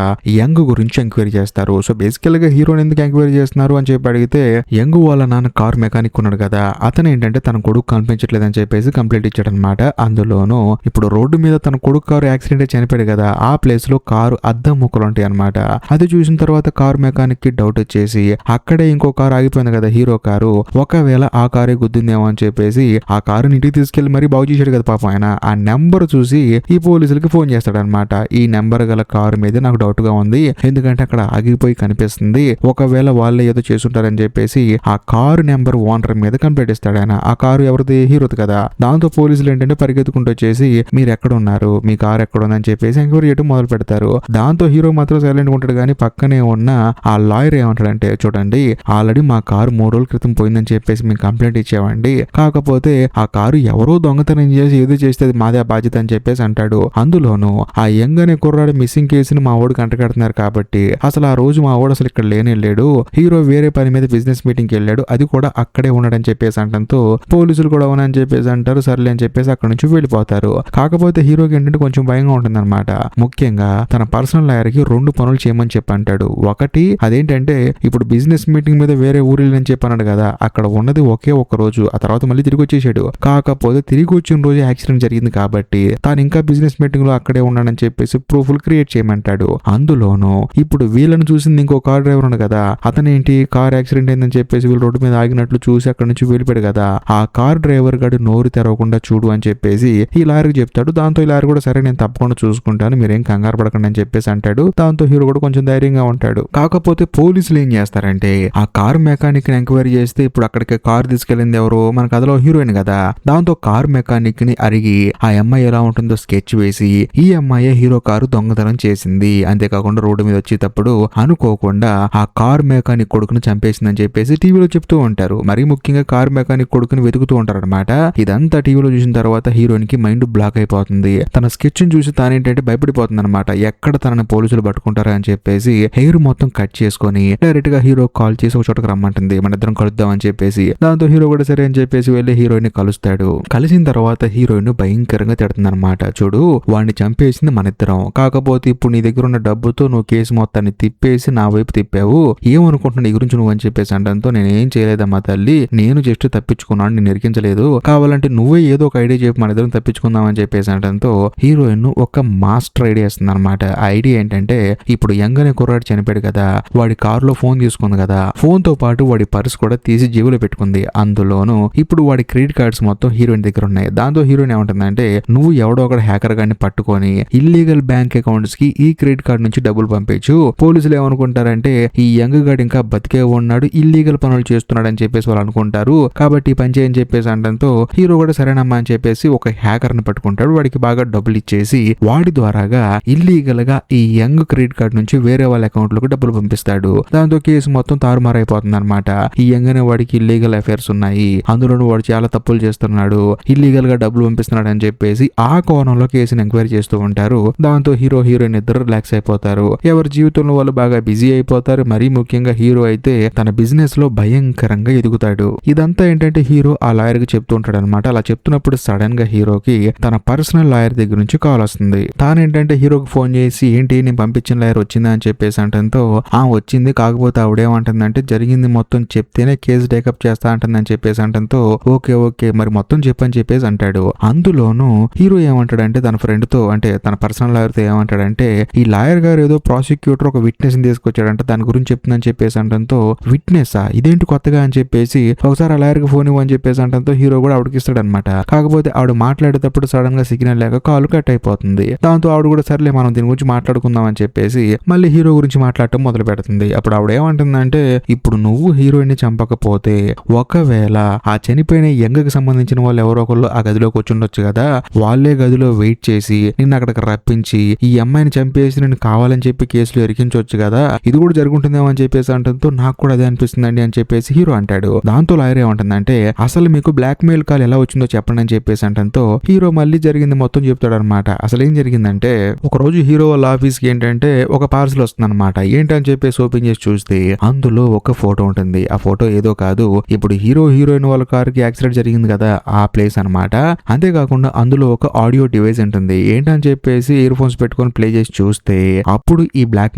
యంగ్ గురించి ఎంక్వైరీ చేస్తారు. సో బేసికల్ గా హీరోని ఎందుకు ఎంక్వైరీ చేస్తున్నారు అని చెప్పి అడిగితే యంగ్ వాళ్ళ నాన్న కార్ మెకానిక్ ఉన్నాడు కదా, అతను ఏంటంటే తన కొడుకు కనిపించట్లేదని చెప్పేసి కంప్లైంట్ ఇచ్చాడనమాట. అందులోనూ ఇప్పుడు రోడ్డు మీద తన కొడుకు కారు యాక్సిడెంట్ చనిపోయాడు కదా, ఆ ప్లేస్ లో కారు అద్దం ముక్కలు ఉంటాయి అనమాట. అది చూసిన తర్వాత కార్ మెకానిక్ కి డౌట్ వచ్చేసి అక్కడే ఇంకో కారు ఆగిపోయింది కదా హీరో కారు, ఒకవేళ ఆ కారే గుద్దిందేమో అని చెప్పేసి ఆ కారుని ఇంటికి తీసుకెళ్లి మరీ బాగు చేశాడు కదా పాపం ఆయన. ఆ నెంబర్ చూసి ఈ పోలీసులకి ఫోన్ చేస్తాడనమాట. ఈ నెంబర్ గల కారు మీద నాకు డౌట్ గా ఉంది, ఎందుకంటే అక్కడ ఆగిపోయి కనిపిస్తుంది, ఒకవేళ వాళ్ళే ఏదో చేసుంటారని చెప్పేసి ఆ కారు నెంబర్ ఓనర్ మీద కంప్లైంట్ ఇస్తాడు ఆయన. ఆ కారు ఎవరిది, హీరోది కదా. దాంతో పోలీసులు ఏంటంటే పరిగెత్తుకుంటూ వచ్చేసి మీరు ఎక్కడ ఉన్నారు, మీ కారు ఎక్కడ ఉందని చెప్పేసి ఎంక్వైరీ చేయడం మొదలు పెడతారు. దాంతో హీరో మాత్రం సైలెంట్ ఉంటాడు. కానీ పక్కనే ఉన్న ఆ లాయర్ ఏమంటాడంటే చూడండి ఆల్రెడీ మా కారు 3 రోజుల క్రితం పోయిందని చెప్పేసి మేము కంప్లైంట్ ఇచ్చామండి, కాకపోతే ఆ కారు ఎవరో దొంగతనం చేసి ఏదో చేస్తే అది మాదే బాధ్యత అని చెప్పేసి అంటాడు. అందులోనూ ఆ యంగ్ అనే కుర్రాడు మిస్సింగ్ కేసుని మా వాడికి అంటగడుతున్నారు కాబట్టి అసలు ఆ రోజు మా వాడు అసలు ఇక్కడ లేడు, హీరో వేరే పని మీద బిజినెస్ మీటింగ్కి వెళ్ళాడు, అది కూడా అక్కడే ఉన్నాడని చెప్పేసి అంటంతో పోలీసులు కూడా అవునని చెప్పేసి అంటారు. సర్లే అని చెప్పేసి అక్కడ నుంచి వెళ్ళిపోతారు. కాకపోతే హీరోకి ఏంటంటే కొంచెం భయంగా ఉంటుందన్నమాట. ముఖ్యంగా తన పర్సనల్ లాయర్ కి 2 పనులు చేయమని చెప్పి అంటాడు. ఒకటి అదేంటంటే ఇప్పుడు బిజినెస్ మీటింగ్ మీద వేరే ఊరు వెళ్ళని చెప్పన్నాడు కదా, అక్కడ ఉన్నది ఒకే ఒక్క రోజు, ఆ తర్వాత మళ్ళీ తిరిగి వచ్చేసాడు. కాకపోతే తిరిగి వచ్చిన రోజు యాక్సిడెంట్ జరిగింది కాబట్టి తాను ఇంకా బిజినెస్ మీటింగ్ లో అక్కడే ఉన్నాడని చెప్పేసి ప్రూఫ్లు క్రియేట్ చేయమంటాడు. అందులోనూ ఇప్పుడు వీళ్ళని చూసింది ఇంకో కార్ డ్రైవర్ ఉన్నాడు కదా, అతనేంటి కార్ యాక్సిడెంట్ అయిందని చెప్పేసి వీళ్ళు రోడ్డు మీద ఆగినట్లు చూసి అక్కడ నుంచి వెళ్ళిపోయాడు కదా, ఆ కార్ డ్రైవర్ గాడు నోరు తెరవకుండా చూడు అని చెప్పేసి ఈ లాయర్కి చెప్తాడు. దాంతో ఈ లాయర్ కూడా సరే నేను తప్పకుండా చూసుకుంటాను, మీరేం కంగారు పడకండి అని చెప్పేసి అంటాడు. దాంతో హీరో కూడా కొంచెం ధైర్యంగా ఉంటాడు. కాకపోతే పోలీసులు ఏం చేస్తారంటే ఆ కార్ మెకానిక్ ని ఎంక్వైరీ చేస్తే ఇప్పుడు అక్కడికి కార్ తీసుకెళ్ళింది ఎవరు, మన కథలో హీరోయిన్ కదా, దాంతో కార్ మెకానిక్ ని అడిగి ఆ అమ్మాయి ఎలా ఉంటుందో స్కెచ్ వేసి ఈ అమ్మాయి హీరో కారు దొంగతనం చేసింది, అంతేకాకుండా రోడ్డు మీద వచ్చేటప్పుడు అనుకోకుండా ఆ కార్ మెకానిక్ కొడుకును చంపేసిందని చెప్పేసి టీవీలో చెప్తూ ఉంటారు. మరీ ముఖ్యంగా కార్ మెకానిక్ కొడుకుని వెతుకుతూ ఉంటారు అనమాట. ఇదంతా టీవీలో చూసిన తర్వాత హీరోయిన్ కి మైండ్ బ్లాక్ అయిపోతుంది. తన స్కెచ్ ని చూసి తానేంటంటే భయపడిపోతుంది అనమాట. ఎక్కడ తనని పోలీసులు పట్టుకుంటారా అని చెప్పేసి హెయిర్ మొత్తం కట్ చేసుకొని డైరెక్ట్ గా హీరో కాల్ చేసి ఒక చోటకు రమ్మంటుంది, మన ఇద్దరం కలుద్దాం అని చెప్పేసి. దాంతో హీరో కూడా సరే అని చెప్పేసి వెళ్ళి హీరోయిన్ ని కలుస్తాడు. కలిసిన తర్వాత హీరోయిన్ భయంకరంగా తిడుతుంది అనమాట. చూడు వాడిని చంపేసింది మన ఇద్దరం, కాకపోతే ఇప్పుడు నీ దగ్గర ఉన్న డబ్బుతో నువ్వు కేసు మొత్తాన్ని తిప్పేసి నా వైపు తిప్పావు, ఏమనుకుంటున్నా నీ గురించి నువ్వు అని చెప్పేసి అంటంతో నేనేం చేయలేదమ్మా తల్లి, నేను జస్ట్ తప్పించుకున్నాను, నేను ఇరికించలేదు, కావాలంటే నువ్వే ఏదో ఒక ఐడియా చెప్పి మన ఇద్దరం తప్పించుకుందాం అని చెప్పేసి అంటంతో హీరోయిన్ ఒక మాస్టర్ ఐడియా ఇస్తుంది అనమాట. ఐడియా ఏంటంటే ఇప్పుడు యంగ్ అనే కుర్రాడు చనిపోయాడు కదా, వాడి కారులో ఫోన్ తీసుకుంది కదా, ఫోన్ తో పాటు వాడి పర్స్ కూడా తీసి జేబులో పెట్టుకుంది. అందులోనూ ఇప్పుడు వాడి క్రెడిట్ కార్డ్స్ మొత్తం హీరోయిన్ దగ్గర ఉన్నాయి. దాంతో హీరోయిన్ ఏమంటుందంటే నువ్వు ఎవడో ఒకటి హ్యాకర్ గాని పట్టుకొని ఇల్లీగల్ బ్యాంక్ అకౌంట్స్ కి ఈ క్రెడిట్ కార్డ్ నుంచి డబ్బులు పంపించు, పోలీసులు ఏమనుకుంటారంటే ఈ యంగ్ గాడు ఇంకా బతికే ఉన్నాడు, ఇల్లీగల్ పనులు చేస్తున్నాడు అని చెప్పేసి వాళ్ళు అనుకుంటారు, కాబట్టి పని చేయని చెప్పేసి అంటంతో హీరో కూడా సరేనమ్మా అని చెప్పేసి ఒక హ్యాకర్ ని పట్టుకుంటాడు. వాడికి బాగా డబ్బులు ఇచ్చేసి వాడి ద్వారాగా ఇల్లీగల్ గా ఈ యంగ్ క్రెడిట్ కార్డ్ నుంచి వేరే వాళ్ళ అకౌంట్ లోకి డబ్బులు పంపిస్తాడు. దాంతో కేసు మొత్తం తారుమారైపోతుంది అనమాట. ఈ యంగ్ అనే వాడికి ఇల్లీగల్ అఫైర్స్ ఉన్నాయి, అందులోనూ వాడు చాలా తప్పులు చేస్తున్నాడు, ఇల్లీగల్ గా డబ్బులు పంపిస్తున్నాడు అని చెప్పేసి ఆ కోణంలో కేసుని ఎంక్వైరీ చేస్తూ ఉంటారు. దాంతో హీరో హీరోయిన్ ఇద్దరు రిలాక్స్ అయిపోతారు. ఎవరి జీవితంలో వాళ్ళు బాగా బిజీ అయిపోతారు. మరీ ముఖ్యంగా హీరో అయితే తన బిజినెస్ లో భయంకరంగా ఎదుగుతాడు. ఇదంతా ఏంటంటే హీరో ఆ లాయర్ కి చెప్తూ ఉంటాడు అనమాట. అలా చెప్తున్నప్పుడు సడన్ గా హీరోకి తన పర్సనల్ లాయర్ దగ్గర నుంచి కాల్ వస్తుంది. తానేంటంటే హీరోకి ఫోన్ చేసి ఏంటి నేను పంపించిన లాయర్ వచ్చిందా అని చెప్పేసి అంటంతో ఆ వచ్చింది, కాకపోతే ఆవిడేమంటుందంటే జరిగింది మొత్తం చెప్తేనే కేసు టేకప్ చేస్తా అంటుందని చెప్పేసి అంటంతో ఓకే ఓకే మరి మొత్తం చెప్పని చెప్పేసి అంటాడు. అందులోనూ హీరో ఏమంటాడంటే తన ఫ్రెండ్ తో అంటే తన పర్సనల్ లాయర్ తో ఏమంటాడంటే ఈ లాయర్ గారు ఏదో ప్రాసిక్యూటర్ ఒక విట్నెస్ ని తీసుకొచ్చాడంట, దాని గురించి చెప్తుందని చెప్పేసి అంటంతో విట్నెస్ ఇదేంటి కొత్తగా అని చెప్పేసి ఒకసారి ఆ లాయర్ కి ఫోన్ ఇవ్వని చెప్పేసి అంటంతో హీరో కూడా ఆవిడకి ఇస్తాడు అనమాట. కాకపోతే ఆవిడ మాట్లాడేటప్పుడు సడన్ గా సిగ్నల్ లేక కాల్ కట్ అయిపోతుంది. దాంతో ఆవిడ కూడా సర్లే మనం దీని గురించి మాట్లాడుకుందాం అని చెప్పేసి మళ్ళీ హీరో గురించి మాట్లాడటం మొదలు పెడుతుంది. అప్పుడు ఆవిడ ఏమంటుందంటే ఇప్పుడు నువ్వు హీరోయిన్ ని చంపకపోతే ఒకవేళ ఆ చనిపోయిన యంగ్ కి సంబంధించిన వాళ్ళు ఎవరో ఒకళ్ళు ఆ గదిలోకి వచ్చి ఉండొచ్చు కదా, వాళ్ళే గదిలో వెయిట్ చేసి నిన్ను అక్కడికి రప్పించి ఈ అమ్మాయిని చంపేసి నేను కావాలని చెప్పి కేసులో ఇరికించవచ్చు కదా, ఇది కూడా జరుగుతుందేమో అని చెప్పేసి అంటంతో నాకు కూడా అదే అనిపిస్తుందండి అని చెప్పేసి హీరో అంటాడు. దాంతో లాయర్ ఏమంటుందంటే అసలు మీకు బ్లాక్ మెయిల్ కాల్ ఎలా వచ్చిందో చెప్పండి అని చెప్పేసి అంటంతో హీరో మళ్ళీ జరిగింది మొత్తం చెప్తాడు అనమాట. అసలు ఏం జరిగిందంటే ఒక రోజు హీరో వాళ్ళ ఆఫీస్ కి ఏంటంటే ఒక పార్సల్ వస్తుంది అనమాట. ఏంటని చెప్పేసి ఓపెన్ చేసి చూస్తే అందులో ఒక ఫోటో ఉంటుంది. ఆ ఫోటో ఏదో కాదు, ఇప్పుడు హీరో హీరోయిన్ వాళ్ళ కార్ కి యాక్సిడెంట్ జరిగింది కదా ఆ ప్లేస్ అనమాట. అంతేకాకుండా అందులో ఒక ఆడియో డివైస్ ఉంటుంది. ఏంటని చెప్పేసి ఇయర్ ఫోన్స్ పెట్టుకొని ప్లే చేసి చూస్తే అప్పుడు ఈ బ్లాక్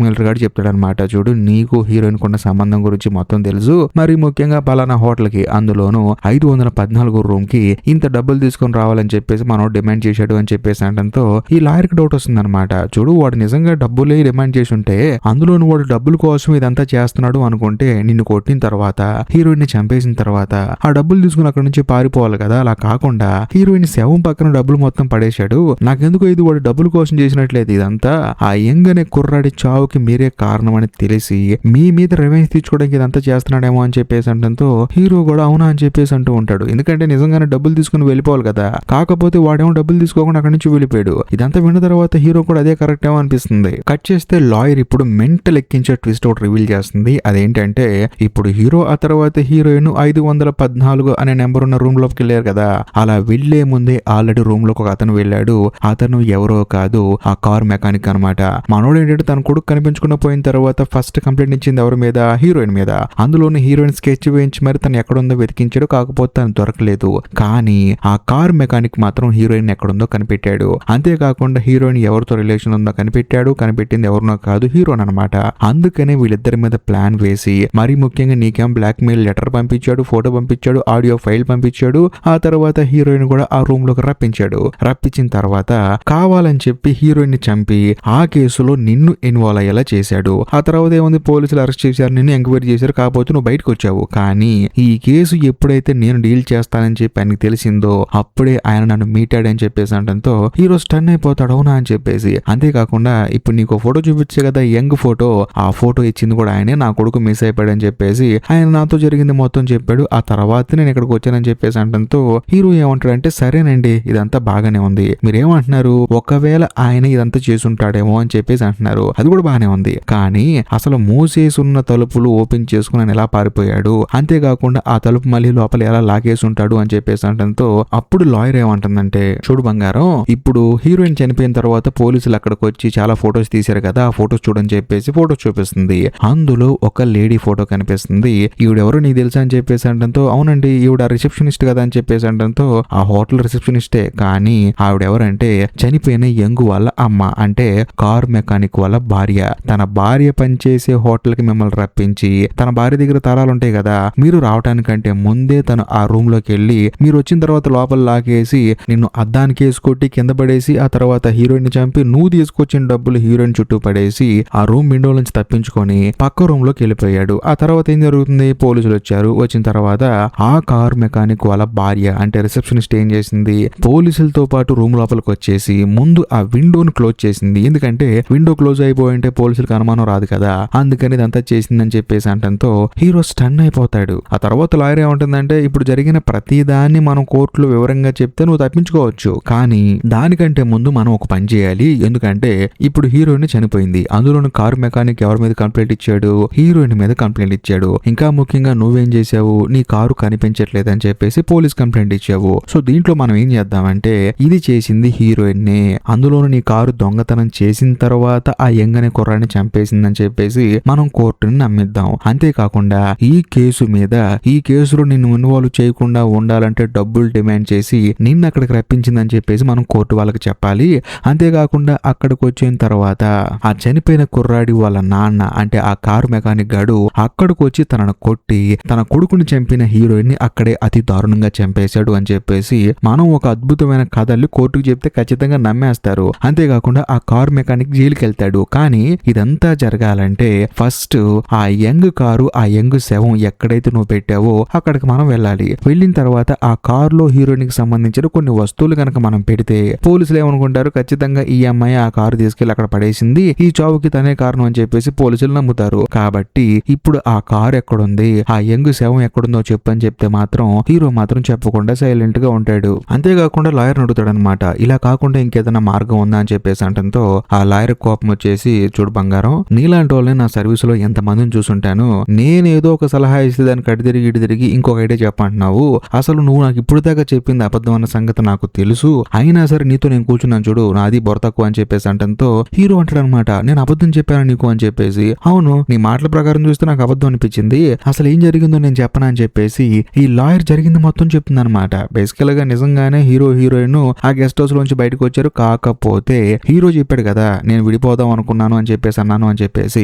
మెయిలర్ గారు చెప్తాడు అనమాట, చూడు నీకు హీరోయిన్ కున్న సంబంధం గురించి మొత్తం తెలుసు, మరి ముఖ్యంగా పలానా హోటల్ కి అందులోను 514 రూమ్ కి ఇంత డబ్బులు తీసుకొని రావాలని చెప్పేసి మనం డిమాండ్ చేశాడు అని చెప్పేసి అనడంతో ఈ లాయర్ కి డౌట్ వస్తుంది అనమాట. చూడు వాడు నిజంగా డబ్బులే డిమాండ్ చేసి ఉంటే అందులోను వాడు డబ్బుల కోసం ఇదంతా చేస్తున్నాడు అనుకుంటే నిన్ను కొట్టిన తర్వాత హీరోయిన్ ని చంపేసిన తర్వాత ఆ డబ్బులు తీసుకుని అక్కడ నుంచి పారిపోవాలి కదా, అలా కాకుండా హీరోయిన్ శవం పక్కన డబ్బులు మొత్తం పడేశాడు, నాకెందుకు ఇది వాడు డబ్బుల కోసం చేసినట్లేదు, ఇదంతా ఆ యంగ్ అనే కుర్రాడి చావుకి మీరే కారణం అని తెలిసి మీ మీద రివెంజ్ తీర్చుకోవడానికి ఇదంతా చేస్తున్నాడేమో అని చెప్పేసి అంటంతో హీరో కూడా అవునా అని చెప్పేసి అంటూ ఉంటాడు. ఎందుకంటే నిజంగానే డబ్బులు తీసుకుని వెళ్ళిపోవాలి కదా, కాకపోతే వాడేమో డబ్బులు తీసుకోకుండా అక్కడి నుంచి వెళ్ళిపోయాడు. ఇదంతా విన్న తర్వాత హీరో కూడా అదే కరెక్ట్ ఏమో అనిపిస్తుంది. కట్ చేస్తే లాయర్ ఇప్పుడు మెంటల్ ఎక్కించే ట్విస్ట్ ఒకటి రివీల్ చేస్తుంది. అదేంటంటే ఏంటంటే ఇప్పుడు హీరో ఆ తర్వాత హీరోయిన్ 514 అనే నెంబర్ ఉన్న రూమ్ లోకి వెళ్ళారు కదా, అలా వెళ్లే ముందే ఆల్రెడీ రూమ్ లోకి ఒక అతను వెళ్ళాడు. అతను ఎవరో కాదు, ఆ కార్ మెకానిక్ అనమాట. మనోడు ఏంటంటే తన కొడుకు కనిపించకుండా పోయిన తర్వాత ఫస్ట్ కంప్లైంట్ ఇచ్చింది ఎవరి మీద? హీరోయిన్ మీద. అందులోని హీరోయిన్ స్కెచ్ వేయించి మరి తను ఎక్కడుందో వెతికించాడు, కాకపోతే తను దొరకలేదు. కానీ ఆ కార్ మెకానిక్ మాత్రం హీరోయిన్ ఎక్కడుందో కనిపెట్టాడు. అంతేకాకుండా హీరోయిన్ ఎవరితో రిలేషన్ ఉందో కనిపెట్టాడు. కనిపెట్టింది ఎవరినో కాదు, హీరోయిన్ అనమాట. అందుకనే వీళ్ళిద్దరి మీద ప్లాన్ వేసి మరీ ముఖ్యంగా నీకేం బ్లాక్ మెయిల్ లెటర్ పంపించాడు, ఫోటో పంపించాడు, ఆడియో ఫైల్ పంపించాడు. ఆ తర్వాత హీరోయిన్ కూడా ఆ రూమ్ లోకి రప్పించాడు. రప్పించిన తర్వాత కావాలని చెప్పి హీరోయిన్ ని చంపి ఆ కేసులో నిన్ను ఇన్వాల్వ్ అయ్యేలా చేశాడు. ఆ తర్వాత ఏముంది, పోలీసులు అరెస్ట్ చేశారు, నిన్ను ఎంక్వైరీ చేశారు, కాకపోతే నువ్వు బయటకు వచ్చావు. కానీ ఈ కేసు ఎప్పుడైతే నేను డీల్ చేస్తానని చెప్పి ఆయనకి తెలిసిందో అప్పుడే ఆయన నన్ను మీటాడని చెప్పేసి అనడంతో హీరో స్టన్ అయిపోతాడు. అవునా అని చెప్పేసి. అంతేకాకుండా ఇప్పుడు నీకు ఫోటో చూపించే కదా, యంగ్ ఫోటో, ఆ ఫోటో ఇచ్చింది కూడా ఆయనే. నా కొడుకు మిస్ అయిపోయాడని చెప్పేసి ఆయన నాతో జరిగింది మొత్తం చెప్పాడు. ఆ తర్వాత నేను ఇక్కడికి వచ్చానని చెప్పేసి అనడంతో హీరో ఏమంటాడంటే సరేనండి ఇదంతా బాగానే ఉంది, మీరేమంటున్నారు, ఒకవేళ ఆయన ఇదంతా చేసుంటాడేమో అని చెప్పేసి అంటున్నారు. అది కూడా బాగానే ఉంది. కానీ అసలు మూసేసి ఉన్న తలుపులు ఓపెన్ చేసుకుని ఆయన ఎలా పారిపోయాడు, అంతేకాకుండా ఆ తలుపు మళ్ళీ లోపల ఎలా లాగేసి ఉంటాడు అని చెప్పేసి అనడంతో అప్పుడు లాయర్ ఏమంటుందంటే, చూడు బంగారం, ఇప్పుడు హీరోయిన్ చనిపోయిన తర్వాత పోలీసులు అక్కడికి వచ్చి చాలా ఫొటోస్ తీశారు కదా, ఆ ఫొటోస్ చూడని చెప్పేసి ఫొటోస్ చూపిస్తుంది. అందులో ఒక లేడీ ఫోటో కనిపిస్తుంది. ఈవిడెవరో నీకు తెలుసా అని చెప్పేసి అనడంతో అవునండి ఈవిడ రిసెప్షనిస్ట్ కదా అని చెప్పేసి అనడంతో ఆ హోటల్ రిసెప్షనిస్టే, కానీ ఆవిడెవరంటే చనిపోయిన యంగు వాళ్ళ అమ్మ, అంటే కార్ మెకానిక్ వాళ్ళ భార్య. తన భార్య పనిచేసే హోటల్ కి మిమ్మల్ని రప్పించి తన భార్య దగ్గర తాళాలు ఉంటాయి కదా, మీరు రావటానికంటే ముందే తను ఆ రూమ్ లోకి వెళ్ళి మీరు వచ్చిన తర్వాత లోపల లాగేసి నిన్ను అద్దానికి వేసి కొట్టి కింద పడేసి ఆ తర్వాత హీరోయిన్ ని చంపి నువ్వు తీసుకొచ్చిన డబ్బులు హీరోయిన్ చుట్టూ పడేసి ఆ రూమ్ విండో నుంచి తప్పించుకొని పక్క రూమ్ లోకి వెళ్ళిపోయాడు. ఆ తర్వాత ఏం జరుగుతుంది, పోలీసులు వచ్చారు. వచ్చిన తర్వాత ఆ కార్ మెకానిక్ వాళ్ళ భార్య అంటే రిసెప్షనిస్ట్ ఏం చేసింది, పోలీసులతో పాటు రూమ్ లోపలికి వచ్చేసి ముందు ఆ విండోను క్లోజ్ చేసింది. ఎందుకంటే విండో క్లోజ్ అయిపోయి ఉంటే పోలీసులకు అనుమానం రాదు కదా, అందుకని ఇదంతా చేసిందని చెప్పేసి అంటంతో హీరో స్టన్ అయిపోతాడు. ఆ తర్వాత లాయర్ ఏమంటుందంటే ఇప్పుడు జరిగిన ప్రతిదాన్ని మనం కోర్టులో వివరంగా చెప్తే నువ్వు తప్పించుకోవచ్చు, కానీ దానికంటే ముందు మనం ఒక పని చేయాలి. ఎందుకంటే ఇప్పుడు హీరోయిన్ చనిపోయింది, అందులోని కారు మెకానిక్ ఎవరి మీద కంప్లైంట్ ఇచ్చాడు, హీరోయిన్ మీద కంప్లైంట్ ఇచ్చాడు. ఇంకా ముఖ్యంగా నువ్వేం చేసావు, నీ కారు కనిపించట్లేదని చెప్పేసి పోలీస్ కంప్లైంట్ ఇచ్చావు. సో దీంట్లో మనం ఏం చేద్దామంటే ఇది చేసింది హీరోయిన్ నే, అందులోను నీ కారు దొంగతనం చేసిన తర్వాత ఆ యంగ్ అనే కుర్రాన్ని చంపేసిందని చెప్పేసి మనం కోర్టుని నమ్మిద్దాం. అంతేకాకుండా ఈ కేసులో నిన్ను ఇన్వాల్వ్ చేయకుండా ఉండాలంటే డబ్బులు డిమాండ్ చేసి నిన్ను అక్కడికి రప్పించిందని చెప్పేసి మనం కోర్టు వాళ్ళకి చెప్పాలి. అంతేకాకుండా అక్కడికి వచ్చిన తర్వాత ఆ చనిపోయిన కుర్రాడి వాళ్ళ నాన్న అంటే ఆ కారు మెకానిక్ గాడు అక్కడికి వచ్చి తనను కొట్టి తన కొడుకుని చంపిన హీరోయిన్ ని అక్కడే అతి దారుణంగా చంపేశాడు అని చెప్పేసి మనం ఒక అద్భుతమైన కథల్ని కోర్టుకు చెప్తే ఖచ్చితంగా నమ్మేస్తారు. అంతేకాకుండా ఆ కారు మెకానిక్ జైలుకి వెళ్తాడు. కానీ ఇదంతా జరగాలంటే ఫస్ట్ ఆ యంగ్ కారు ఆ యంగ్ శవం ఎక్కడైతే నువ్వు పెట్టావో అక్కడికి మనం వెళ్ళాలి. వెళ్ళిన తర్వాత ఆ కారులో హీరోయిన్ కి సంబంధించిన కొన్ని వస్తువులు కనుక మనం పెడితే పోలీసులు ఏమనుకుంటారు, ఖచ్చితంగా ఈ అమ్మాయి ఆ కారు తీసుకెళ్లి అక్కడ పడేసింది, ఈ చావుకి తనే కారణం అని చెప్పేసి పోలీసులు నమ్ముతారు. కాబట్టి ఇప్పుడు ఆ కారు ఎక్కడుంది, ఆ యంగ్ శవం ఎక్కడుందో చెప్పని చెప్తే మాత్రం హీరో మాత్రం చెప్పకుండా సైలెంట్ గా ఉంటాడు. అంతేకాకుండా లాయర్ అడుగుతాడు అనమాట, ఇలా కాకుండా ఇంకేదైనా మార్గం ఉందా అని చెప్పేసి అంటంతో ఆ లాయర్ కోపం వచ్చేసి, చూడు బంగారం, నీలాంటి వాళ్ళని నా సర్వీస్ లో ఎంత మందిని చూసుంటాను, నేనేదో ఒక సలహా ఇస్తే దానికి అటు తిరిగి ఇటు తిరిగి ఇంకొక ఐడియా చెప్పంటున్నావు, అసలు నువ్వు నాకు ఇప్పుడు దాకా చెప్పింది అబద్ధం అన్న సంగతి నాకు తెలుసు, అయినా సరే నీతో నేను కూర్చున్నాను చూడు, నాది బొర తక్కువ అని చెప్పేసి అంటంతో హీరో అంటాడు అనమాట, నేను అబద్ధం చెప్పాను నీకు అని చెప్పేసి. అవును, నీ మాటల ప్రకారం చూస్తే నాకు అబద్ధం అనిపించింది, అసలు ఏం జరిగిందో నేను చెప్పనా అని చెప్పేసి ఈ లాయర్ జరిగింది మొత్తం చెప్తుంది అనమాట. బేసికల్ గా నిజంగానే హీరోయిన్ ఆ గెస్ట్ హౌస్ లోంచి బయటకు వచ్చారు. కాకపోతే హీరో చెప్పాడు కదా నేను విడిపోదాం అనుకున్నాను అని చెప్పేసి అన్నాను అని చెప్పేసి,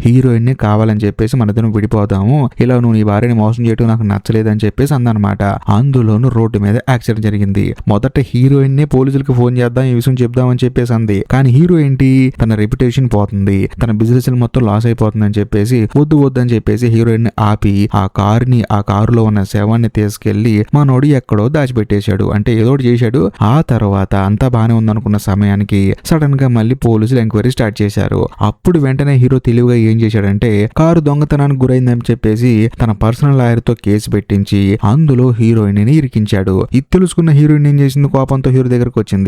హీరోయిన్ ని కావాలని చెప్పేసి మన ఇద్దరం విడిపోదాము, ఇలా నువ్వు నీ భార్యని మోసం చేయడం నాకు నచ్చలేదని చెప్పేసి అందనమాట. అందులోనూ రోడ్డు మీద యాక్సిడెంట్ జరిగింది. మొదట హీరోయిన్ నే పోలీసులకు ఫోన్ చేద్దాం ఈ విషయం చెప్దామని చెప్పేసి అంది. కానీ హీరో ఏంటి, తన రెప్యుటేషన్ పోతుంది, తన బిజినెస్ మొత్తం లాస్ అయిపోతుందని చెప్పేసి వద్దు అని చెప్పేసి హీరోయిన్ ని ఆపి ఆ కారులో ఉన్న శవాన్ని తీసుకెళ్లి మనోడు ఎక్కడో దాచిపెట్టేశాడు. అంటే ఏదో చేశాడు. ఆ తర్వాత అంతా బానే ఉందనుకున్న సమయానికి సడన్ గా మళ్ళీ పోలీసులు ఎంక్వైరీ స్టార్ట్ చేశారు. అప్పుడు వెంటనే హీరో తెలివిగా ఏం చేశాడంటే కారు దొంగతనానికి గురైందని చెప్పేసి తన పర్సనల్ లాయర్ తో కేసు పెట్టించి అందులో హీరోయిన్ ని ఇరికించాడు. ఇది తెలుసుకున్న హీరోయిన్ ఏం చేసింది, కోపంతో హీరో దగ్గరకు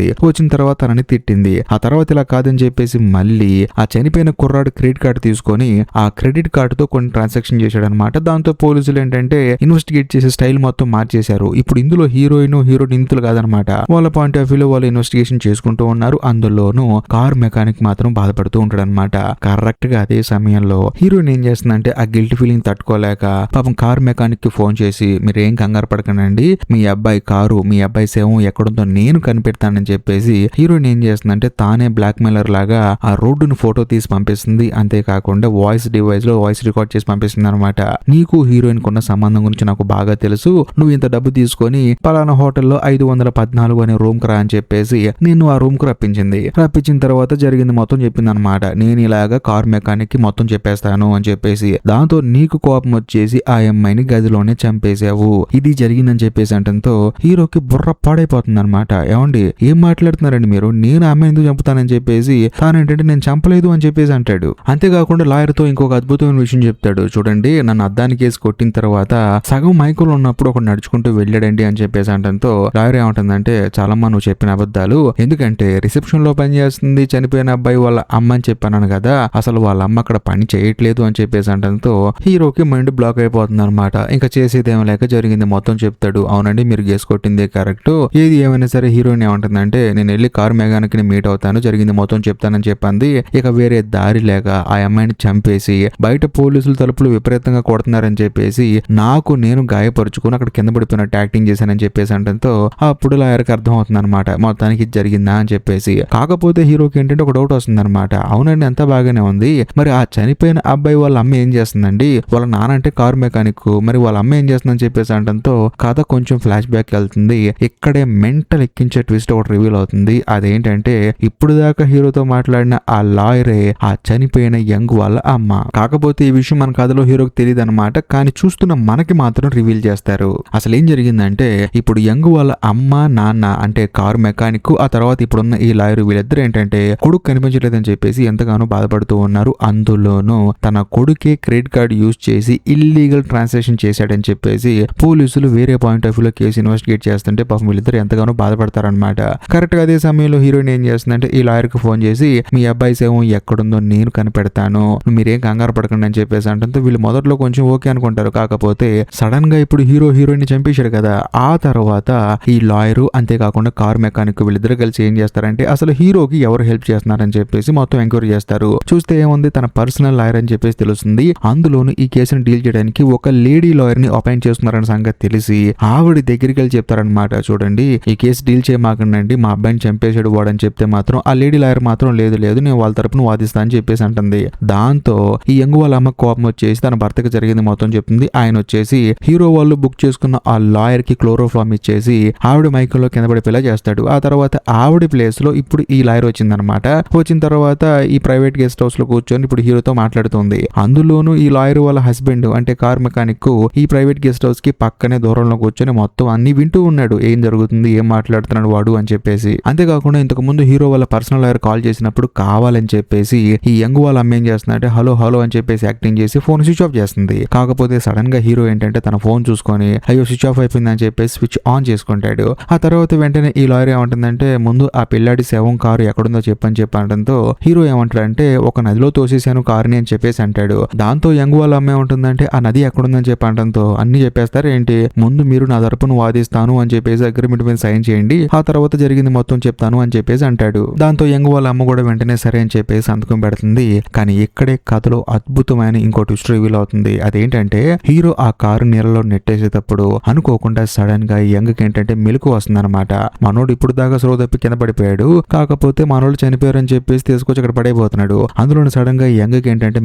వచ్చిన తర్వాత తనని తిట్టింది. ఆ తర్వాత ఇలా కాదని చెప్పేసి మళ్ళీ ఆ చనిపోయిన కుర్రాడు క్రెడిట్ కార్డు తీసుకొని ఆ క్రెడిట్ కార్డుతో కొన్ని కారుని ట్రాన్సాక్షన్ చేశాడు అనమాట. దాంతో పోలీసులు ఏంటంటే ఇన్వెస్టిగేట్ చేసే స్టైల్ మొత్తం మార్చేశారు. ఇప్పుడు ఇందులో హీరో నిందితులు కాదనమాట. వాళ్ళ పాయింట్ ఆఫ్ వ్యూలో వాళ్ళు ఇన్వెస్టిగేషన్ చేసుకుంటూ ఉన్నారు. అందులోనూ కార్ మెకానిక్ మాత్రం బాధపడుతూ ఉంటాడు అనమాట. కరెక్ట్ గా అదే సమయంలో హీరోయిన్ ఏం చేస్తుందంటే ఆ గిల్ట్ ఫీలింగ్ తట్టుకోలేక పాపం కార్ మెకానిక్ కి ఫోన్ చేసి మీరేం కంగారు పడకండి, మీ అబ్బాయి శవం ఎక్కడుందో నేను కనిపెడతానని చెప్పేసి హీరోయిన్ ఏం చేస్తుందంటే తానే బ్లాక్ మెయిలర్ లాగా ఆ రోడ్డును ఫోటో తీసి పంపిస్తుంది. అంతేకాకుండా వాయిస్ డివైస్ లో వాయిస్ రికార్డ్ చేసి పంపిస్తుంది అనమాట. నీకు హీరోయిన్ కున్న సంబంధం గురించి నాకు బాగా తెలుసు, నువ్వు ఇంత డబ్బు తీసుకొని పలానా హోటల్లో 514 అనే రూమ్ కు రా అని చెప్పేసి నేను ఆ రూమ్ కు రప్పించిన తర్వాత జరిగింది మొత్తం చెప్పింది అనమాట. నేను ఇలాగా కార్ మెకానిక్ కి మొత్తం చెప్పేస్తాను అని చెప్పేసి దాంతో నీకు కోపం వచ్చేసి ఆ అమ్మాయిని గదిలోనే చంపేశావు, ఇది జరిగిందని చెప్పేసి అంటంతో హీరోకి బుర్ర పాడైపోతుంది అనమాట. ఏమండి ఏం మాట్లాడుతున్నారండి మీరు, నేను ఆమె ఎందుకు చంపుతానని చెప్పేసి తానేంటంటే నేను చంపలేదు అని చెప్పేసి అంటాడు. అంతేకాకుండా లాయర్ తో ఇంకొక అద్భుతమైన విషయం చెప్తాడు. చూడండి, నన్ను అద్దానికి వేసి కొట్టిన తర్వాత సగం మైకులో ఉన్నప్పుడు ఒక నడుచుకుంటూ వెళ్ళాడండి అని చెప్పేసి అంటంతో లాయర్ ఏమంటుందంటే చాలమ్మా నువ్వు చెప్పిన అబద్ధాలు, ఎందుకంటే రిసెప్షన్ లో పని చేస్తుంది చనిపోయిన అబ్బాయి వాళ్ళ అమ్మ అని చెప్పాను కదా, అసలు వాళ్ళ అమ్మ అక్కడ పని చేయట్లేదు అని చెప్పేసి అంటంతో హీరోకి మైండ్ బ్లాక్ అయిపోతుంది అనమాట. ఇంకా చేసేదేమో లేక జరిగింది మొత్తం చెప్తాడు. అవునండి మీరు గేస్ కొట్టిందే కరెక్ట్, ఏది ఏమైనా సరే హీరోయిన్ ఏమంటుందంటే నేను వెళ్ళి కారు మెకానిక్ ని మీట్ అవుతాను, జరిగింది మొత్తం చెప్తానని చెప్పింది. ఇక వేరే దారి లేక ఆ అమ్మాయిని చంపేసి బయట పోలీసులు తలుపులు విపరీతంగా కొడుతున్నారని చెప్పేసి నాకు నేను గాయపరుచుకుని అక్కడ కింద పడిపోయినట్టు యాక్టింగ్ చేశానని చెప్పేసి అంటంతో అప్పుడు లాయర్కి అర్థం అవుతుంది అనమాట మొత్తానికి ఇది జరిగిందా అని చెప్పేసి. కాకపోతే హీరోకి ఏంటంటే ఒక డౌట్ వస్తుంది అనమాట. అవునండి అంతా బాగానే ఉంది, మరి ఆ చనిపోయిన అబ్బాయి వాళ్ళ అమ్మ ఏం చేస్తుందండి, వాళ్ళ నాన్న అంటే కారు మెకానిక్, మరి వాళ్ళ అమ్మ ఏం చేస్తుందని చెప్పేసి అంటంతో కథ కొంచెం ఫ్లాష్ బ్యాక్ వెళ్తుంది. ఇక్కడే మెంటల్ ఎక్కించే ట్విస్ట్ ఒకటి రివీల్ అవుతుంది. అదేంటంటే ఇప్పుడు దాకా హీరోతో మాట్లాడిన ఆ లాయరే ఆ చనిపోయిన యంగ్ వాళ్ళ అమ్మ. కాకపోతే ఈ విషయం మన కథలో హీరోకి తెలియదు అనమాట, కానీ చూస్తున్న మనకి మాత్రం రివీల్ చేస్తారు. అసలు ఏం జరిగిందంటే ఇప్పుడు యంగ్ వాళ్ళ అమ్మ నాన్న అంటే కారు మెకానిక్, ఆ తర్వాత ఇప్పుడున్న ఈ లాయర్, వీళ్ళిద్దరు ఏంటంటే కొడుకు కనిపించలేదని చెప్పేసి ఎంతగానో బాధపడుతూ ఉన్నారు. అందులోనూ తన కొడుకే క్రెడిట్ కార్డు యూజ్ చేసి ఇల్లీగల్ ట్రాన్సాక్షన్ చేశాడని చెప్పేసి పోలీసులు వేరే పాయింట్ ఆఫ్ వ్యూలో కేసు ఇన్వెస్టిగేట్ చేస్తుంటే పాపం వీళ్ళిద్దరు ఎంతగానో బాధపడతారనమాట. కరెక్ట్ గా అదే సమయంలో హీరోయిన్ ఏం చేస్తుందంటే ఈ లాయర్ కి ఫోన్ చేసి మీ అబ్బాయి శవం ఎక్కడుందో నేను కనిపెడతాను, మీరేం కంగారు పడకండి అని చెప్పేసి అంటే వీళ్ళు మొదట్లో కొంచెం ఓకే అనుకుంటారు. కాకపోతే సడన్ గా ఇప్పుడు హీరోయిన్ చంపేశాడు కదా, ఆ తర్వాత ఈ లాయరు అంతేకాకుండా కార్ మెకానిక్ వీళ్ళిద్దరు కలిసి ఏం చేస్తారంటే అసలు హీరోకి ఎవరు హెల్ప్ చేస్తున్నారని చెప్పేసి మొత్తం ఎంక్వైరీ చేస్తారు. చూస్తే ఏముంది తన పర్సనల్ లాయర్ అని చెప్పేసి తెలుస్తుంది. అందులోను ఈ కేసును డీల్ చేయడానికి ఒక లేడీ లాయర్ ని అపాయింట్ చేస్తున్నారన్న సంగతి తెలిసి ఆవిడ దగ్గరికి వెళ్ళి చెప్తారనమాట. చూడండి ఈ కేసు డీల్ చేయమాకండి, మా అబ్బాయిని చంపేశాడు వాడని చెప్తే మాత్రం ఆ లేడీ లాయర్ మాత్రం లేదు నేను వాళ్ళ తరపున వాదిస్తా అని చెప్పేసి అంటుంది. దాంతో ఈ యంగ్ వాళ్ళ అమ్మ కోపం వచ్చేసి తన భర్తకి జరిగింది మొత్తం చెప్తుంది. ఆయన వచ్చేసి హీరో వాళ్ళు బుక్ చేసుకున్న ఆ లాయర్ కి క్లోరోఫామ్ ఇచ్చేసి ఆవిడ మైకంలో కింద పడిపోయేలా చేస్తాడు. ఆ తర్వాత ఆవిడ ప్లేస్ లో ఇప్పుడు ఈ లాయర్ వచ్చిందనమాట. వచ్చిన తర్వాత ఈ ప్రైవేట్ గెస్ట్ హౌస్ లో కూర్చొని ఇప్పుడు హీరోతో మాట్లాడుతుంది. అందులోనూ ఈ లాయర్ వాళ్ళ హస్బెండ్ అంటే కార్ మెకానిక్ ఈ ప్రైవేట్ గెస్ట్ హౌస్ కి పక్కనే దూరంలో కూర్చొని మొత్తం అన్ని వింటూ ఉన్నాడు, ఏం జరుగుతుంది ఏం మాట్లాడుతున్నాడు వాడు అని చెప్పేసి. అంతేకాకుండా ఇంతకు ముందు హీరో వాళ్ళ పర్సనల్ లాయర్ కాల్ చేసినప్పుడు కావాలని చెప్పేసి ఈ యంగ్ వాళ్ళ అమ్మ ఏం చేస్తుందంటే హలో అని చెప్పేసి యాక్టింగ్ చేసి ఫోన్ స్విచ్ ఆఫ్ చేస్తుంది. కాకపోతే సడన్ గా హీరో ఏంటంటే తన ఫోన్ చూసుకొని అయ్యో స్విచ్ ఆఫ్ అయిపోయింది అని చెప్పేసి స్విచ్ ఆన్ చేసుకుంటాడు. ఆ తర్వాత వెంటనే ఈ లాయర్ ఏమంటుందంటే ముందు ఆ పిల్లాడి శవం కారు ఎక్కడుందో చెప్పడంతో హీరో ఏమంటాడంటే ఒక నదిలో తోసేసాను కారుని అని చెప్పేసి అంటాడు. దాంతో యంగ్ వాళ్ళ అమ్మ ఏమంటుందంటే ఆ నది ఎక్కడుందని చెప్పడంతో అన్ని చెప్పేస్తారు ఏంటి, ముందు మీరు నా తరపున వాదిస్తాను అని చెప్పేసి అగ్రిమెంట్ మీద సైన్ చేయండి, ఆ తర్వాత జరిగింది మొత్తం చెప్తాను అని చెప్పేసి అంటాడు. దాంతో యంగ్ వాళ్ళ అమ్మ కూడా వెంటనే సరే అని చెప్పేసి సంతకం పెడుతుంది. కానీ ఇక్కడే కథలో అద్భుతమైన ఇంకో ట్విస్ట్ రివీల్ అవుతుంది. అదేంటంటే హీరో ఆ కారు నీళ్ళలో నెట్టేసేటప్పుడు అనుకోకుండా సడన్ గా యంగ్ కి ఏంటంటే మెలకు వస్తుంది అనమాట. మనోడు ఇప్పుడు దాకా స్లో తప్పి కింద పడిపోయాడు, కాకపోతే మనోళ్ళు చనిపోయారని చెప్పేసి తీసుకొచ్చి అక్కడ పడిపోతున్నాడు. అందులో సడన్ గా యంగ్ కి ఏంటంటే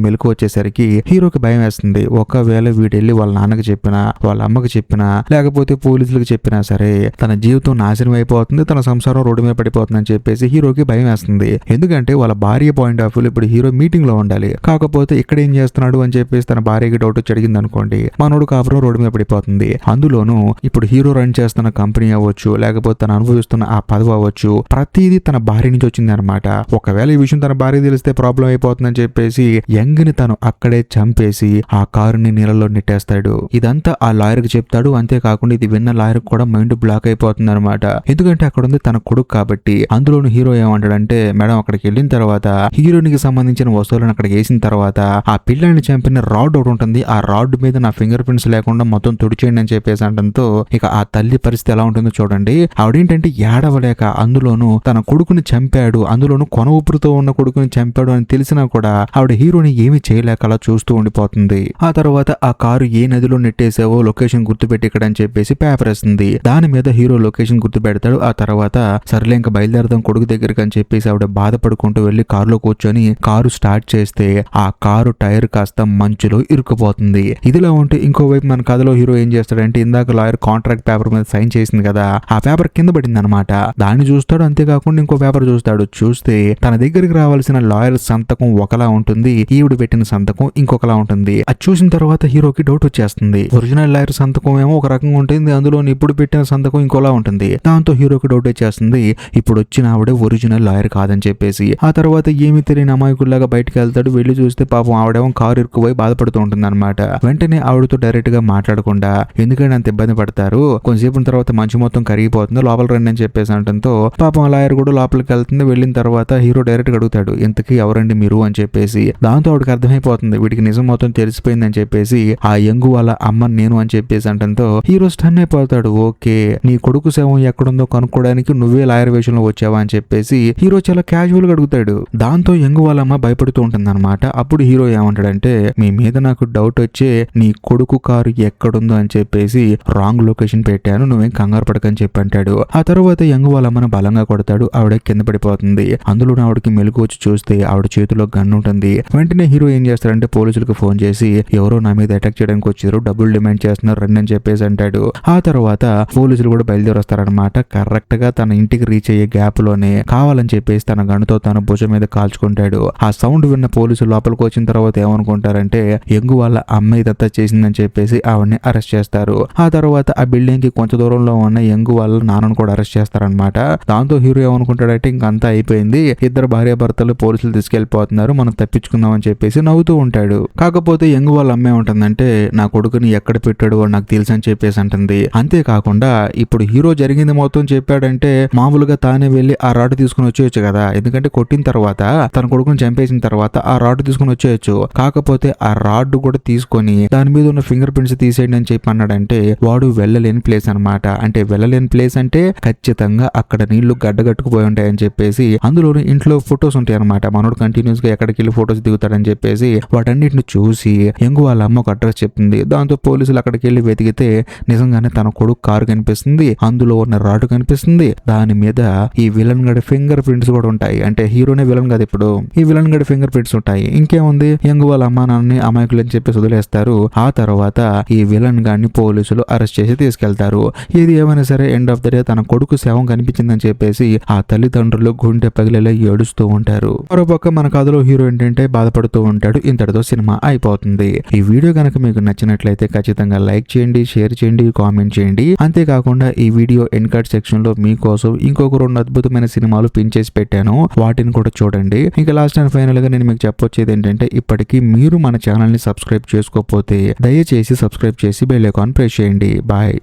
మెలకు వచ్చేసరికి హీరోకి భయం వేస్తుంది. ఒకవేళ వీడెళ్ళి వాళ్ళ నాన్నకి చెప్పినా వాళ్ళ అమ్మకి చెప్పినా లేకపోతే పోలీసులకు చెప్పినా సరే తన జీవితం నాశనం అయిపోతుంది, తన సంసారం రోడ్డు మీద పడిపోతుంది అని చెప్పేసి హీరోకి భయం వేస్తుంది. ఎందుకంటే వాళ్ళ భార్య పాయింట్ ఆఫ్ వ్యూ ఇప్పుడు హీరో మీటింగ్ లో ఉండాలి, కాకపోతే ఇక్కడ ఏం చేస్తున్నాడు అని చెప్పేసి తన భార్యకి డౌట్ వచ్చి అడిగింది అనుకోండి, మనోడు కాపురం రోడ్డు మీద పడిపోతుంది. అందులోనూ ఇప్పుడు హీరో రన్ చేస్తున్న కంపెనీ అవ్వచ్చు లేకపోతే తను అనుభవిస్తున్న ఆ పదవి అవ్వచ్చు ప్రతిదీ తన భార్య నుంచి వచ్చింది అనమాట. ఒకవేళ ఈ విషయం తన భార్య తెలిస్తే ప్రాబ్లం అయిపోతుందని చెప్పేసి యంగ్ ని తను అక్కడే చంపేసి ఆ కారుని నీళ్ళలో నెట్టేస్తాడు. ఇదంతా ఆ లాయర్ కి చెప్తాడు. అంతేకాకుండా ఇది విన్న లాయర్ కూడా మైండ్ బ్లాక్ అయిపోతుంది అనమాట. ఎందుకంటే అక్కడ ఉంది తన కొడుకు కాబట్టి. అందులోను హీరో ఏమంటాడంటే మేడం అక్కడికి వెళ్ళిన తర్వాత హీరోయిన్ కి సంబంధించిన వస్తువులను అక్కడికి వేసిన తర్వాత ఆ పిల్లాన్ని చంపిన రాడ్ ఒకటి ఉంటుంది, ఆ రాడ్ మీద నా ఫింగర్ ప్రింట్స్ లేకుండా మొత్తం తుడిచేయండి అని చెప్పేసి అనడంతో ఇక ఆ తల్లి పరిస్థితి ఎలా ఉంటుందో చూడండి. ఆవిడేంటంటే ఏడవలేక, అందులోనూ తన కొడుకుని చంపాడు, అందులోనూ కొన ఊపిరితో ఉన్న కొడుకుని చంపాడు అని తెలిసినా కూడా ఆవిడ హీరోని ఏమీ చేయలేక అలా చూస్తూ ఉండిపోతుంది. ఆ తర్వాత ఆ కారు ఏ నదిలో నెట్టేసావో లొకేషన్ గుర్తుపెట్టి ఇక్కడ అని చెప్పేసి పేపర్ వేస్తుంది. దాని మీద హీరో లొకేషన్ గుర్తు పెడతాడు. ఆ తర్వాత సర్లే ఇంకా బయలుదేరదాం కొడుకు దగ్గరికి అని చెప్పేసి ఆవిడ బాధపడుకుంటూ వెళ్లి కారులో కూర్చొని కారు స్టార్ట్ చేస్తే ఆ కారు టైర్ కాస్త మంచులో ఇరుక్కుపోతుంది. ఇదిలా ఉంటే ఇంకోవైపు మన కథలో హీరో ఏం చేస్తాడంటే ఇందాక లాయర్ కాంట్రాక్ట్ పేపర్ మీద సైన్ చేసింది కదా, ఆ పేపర్ కింద పడింది అనమాట. దాన్ని చూస్తాడు, అంతేకాకుండా ఇంకో పేపర్ చూస్తాడు. చూస్తే తన దగ్గరికి రావాల్సిన లాయర్ సంతకం ఒకలా ఉంటుంది, ఈవిడ పెట్టిన సంతకం ఇంకొకలా ఉంటుంది. అది చూసిన తర్వాత హీరోకి డౌట్ వచ్చేస్తుంది. ఒరిజినల్ లాయర్ సంతకం ఏమో ఒక రకంగా ఉంటుంది, అందులో ఇప్పుడు పెట్టిన సంతకం ఇంకోలా ఉంటుంది. దాంతో హీరోకి డౌట్ వచ్చేస్తుంది, ఇప్పుడు వచ్చిన ఆవిడ ఒరిజినల్ లాయర్ కాదని చెప్పేసి. ఆ తర్వాత ఏమి తెలియని అమాయకుల్లాగా బయటకు వెళ్తాడు. వెళ్లి చూస్తే పాపం ఆవిడేమో కారు ఇరుక్కుపోయి బాధపడుతూ ఉంటుంది అనమాట. వెంటనే ఆవిడతో డైరెక్ట్ గా మాట్లాడకుండా ఎందుకంటే అంత ఇబ్బంది పడతారు, కొంతసేపు తర్వాత మంచు మొత్తం కరిగిపోతుంది, లోపల రండి అని చెప్పేసి అనడంతో పాపం లాయర్ కూడా లోపలికి వెళ్తుంది. వెళ్ళిన తర్వాత హీరో డైరెక్ట్ గా అడుగుతాడు ఇంతకీ ఎవరండి మీరు అని చెప్పేసి. దాంతో ఆవిడకి అర్థమైపోతుంది వీడికి నిజం మొత్తం తెలిసిపోయింది అని చెప్పేసి. ఆ యంగు వాళ్ళ అమ్మ నేను అని చెప్పేసి అంటంతో హీరో స్టన్ అయిపోతాడు. ఓకే, నీ కొడుకు శవం ఎక్కడుందో కనుక్కోవడానికి నువ్వే లాయర్ వేషంలో వచ్చావా అని చెప్పేసి హీరో చాలా క్యాజువల్ గా అడుగుతాడు. దాంతో యంగు వాళ్ళ అమ్మ భయపడుతూ ఉంటుంది అనమాట. అప్పుడు హీరో ఏమంటాడంటే మీ మీద నాకు డౌట్ వచ్చే నీ కొడుకు కారు ఎక్కడుందో అని చెప్పేసి రాంగ్ లొకేషన్ పెట్టాను, నువ్వేం కంగారు పడకని చెప్పి అంటాడు. ఆ తర్వాత యంగు వాళ్ళ అమ్మను బలంగా కొడతాడు. ఆవిడ కింద పడిపోతుంది. అందులో ఆవిడకి మెలకు వచ్చి చూస్తే ఆవిడ చేతిలో గన్ ఉంటుంది. వెంటనే హీరో ఏం చేస్తాడంటే పోలీసులకు ఫోన్ చేసి ఎవరో నా మీద అటాక్ చేయడానికి వచ్చారు, డబ్బులు డిమాండ్ చేస్తున్నారు రండి అని చెప్పేసి అంటాడు. ఆ తర్వాత పోలీసులు కూడా బయలుదేరి వస్తారనమాట. కరెక్ట్ గా తన ఇంటికి రీచ్ అయ్యే గ్యాప్ లోనే కావాలని చెప్పేసి తన గన్నుతో తన భుజం మీద కాల్చుకుంటాడు. ఆ సౌండ్ విన్న పోలీసులు లోపలికి వచ్చిన తర్వాత ఏమనుకుంటారంటే యంగు వాళ్ళ అమ్మ ఇదంతా చేసిందని చెప్పేసి ఆవిడని అరెస్ట్ చేస్తారు. ఆ తర్వాత ఆ బిల్డింగ్ కి కొంచెం దూరంలో ఉన్న యంగు వాళ్ళ నాన్నను కూడా అరెస్ట్ చేస్తారనమాట. దాంతో హీరో ఏమనుకుంటాడంటే ఇంకంతా అయిపోయింది, ఇద్దరు భార్యాభర్తలు పోలీసులు తీసుకెళ్లిపోతున్నారు, మనం తప్పించుకుందాం అని చెప్పేసి నవ్వుతూ ఉంటాడు. కాకపోతే యంగు వాళ్ళ అమ్మే ఉంటుందంటే నా కొడుకుని ఎక్కడ పెట్టాడు నాకు తెలుసు అని చెప్పేసి అంటుంది. అంతేకాకుండా ఇప్పుడు హీరో జరిగింది మొత్తం చెప్పాడంటే మామూలుగా తానే వెళ్లి ఆ రాడ్ తీసుకుని వచ్చేయచ్చు కదా, ఎందుకంటే కొట్టిన తర్వాత తన కొడుకుని చంపేసిన తర్వాత ఆ రాడ్ తీసుకుని వచ్చేయచ్చు. కాకపోతే ఆ రాడ్ కూడా తీసుకొని దాని మీద ఉన్న ఫింగర్ ప్రింట్స్ తీసేయండి అని చెప్పి అన్నాడంటే వాడు వెళ్ళలేని ప్లేస్ అనమాట. అంటే వెళ్ళలేని ప్లేస్ అంటే ఖచ్చితంగా అక్కడ నీళ్లు గడ్డగట్టుకుపోయి ఉంటాయని చెప్పేసి, అందులోని ఇంట్లో ఫొటోస్ ఉంటాయి అనమాట. మనోడు కంటిన్యూస్ గా ఎక్కడికి వెళ్ళి ఫొటోస్ దిగుతాడని చెప్పేసి వాటన్నిటిని చూసి యంగు వాళ్ళ అమ్మ ఒక అడ్రస్ చెప్తుంది. దాంతో పోలీసులు అక్కడికి వెళ్ళి వెతికితే నిజంగానే తన కొడుకు కారు కనిపిస్తుంది, అందులో ఉన్న రాడ్ కనిపిస్తుంది, దాని మీద ఈ విలన్ గడి ఫింగర్ ప్రింట్స్ కూడా ఉంటాయి. అంటే హీరోనే విలన్ కదా ఇప్పుడు, ఈ విలన్ గడి ఫింగర్ ప్రింట్స్ ఉంటాయి. ఇంకేముంది యంగు వాళ్ళ అమ్మ నాన్నని అమాయకులు అని చెప్పేసి వదిలేస్తారు. ఆ తర్వాత ఈ విలన్ గాడిని పోలీసులు అరెస్ట్ చేసి తీసుకెళ్తారు. ఇది ఏమైనా సరే ఎండ్ ఆఫ్ ద డే తన కొడుకు శవం కనిపించిందని చెప్పేసి ఆ తల్లిదండ్రులు గుండె పగిలేలా ఏడుస్తూ ఉంటారు. మరోపక్క మన కథలో హీరో ఏంటంటే బాధపడుతూ ఉంటాడు. ఇంతటితో సినిమా అయిపోతుంది. ఈ వీడియో కనుక మీకు నచ్చినట్లయితే ఖచ్చితంగా లైక్ చేయండి, షేర్ చేయండి, కామెంట్ చేయండి. అంతేకాకుండా ఈ వీడియో ఎండ్ కార్డ్ సెక్షన్ లో మీకోసం ఇంకొక 2 అద్భుతమైన సినిమాలు పిన్ చేసి పెట్టాను, వాటిని కూడా చూడండి. ఇంకా లాస్ట్ అండ్ ఫైనల్ గా నేను మీకు చెప్పొచ్చేది ఏంటంటే ఇప్పటికీ మీరు మన ఛానల్ ని సబ్స్క్రైబ్ చేసుకోకపోతే దయచేసి సబ్స్క్రైబ్ చేసి బెల్ ఐకాన్ ప్రెస్ చేయండి. బాయ్.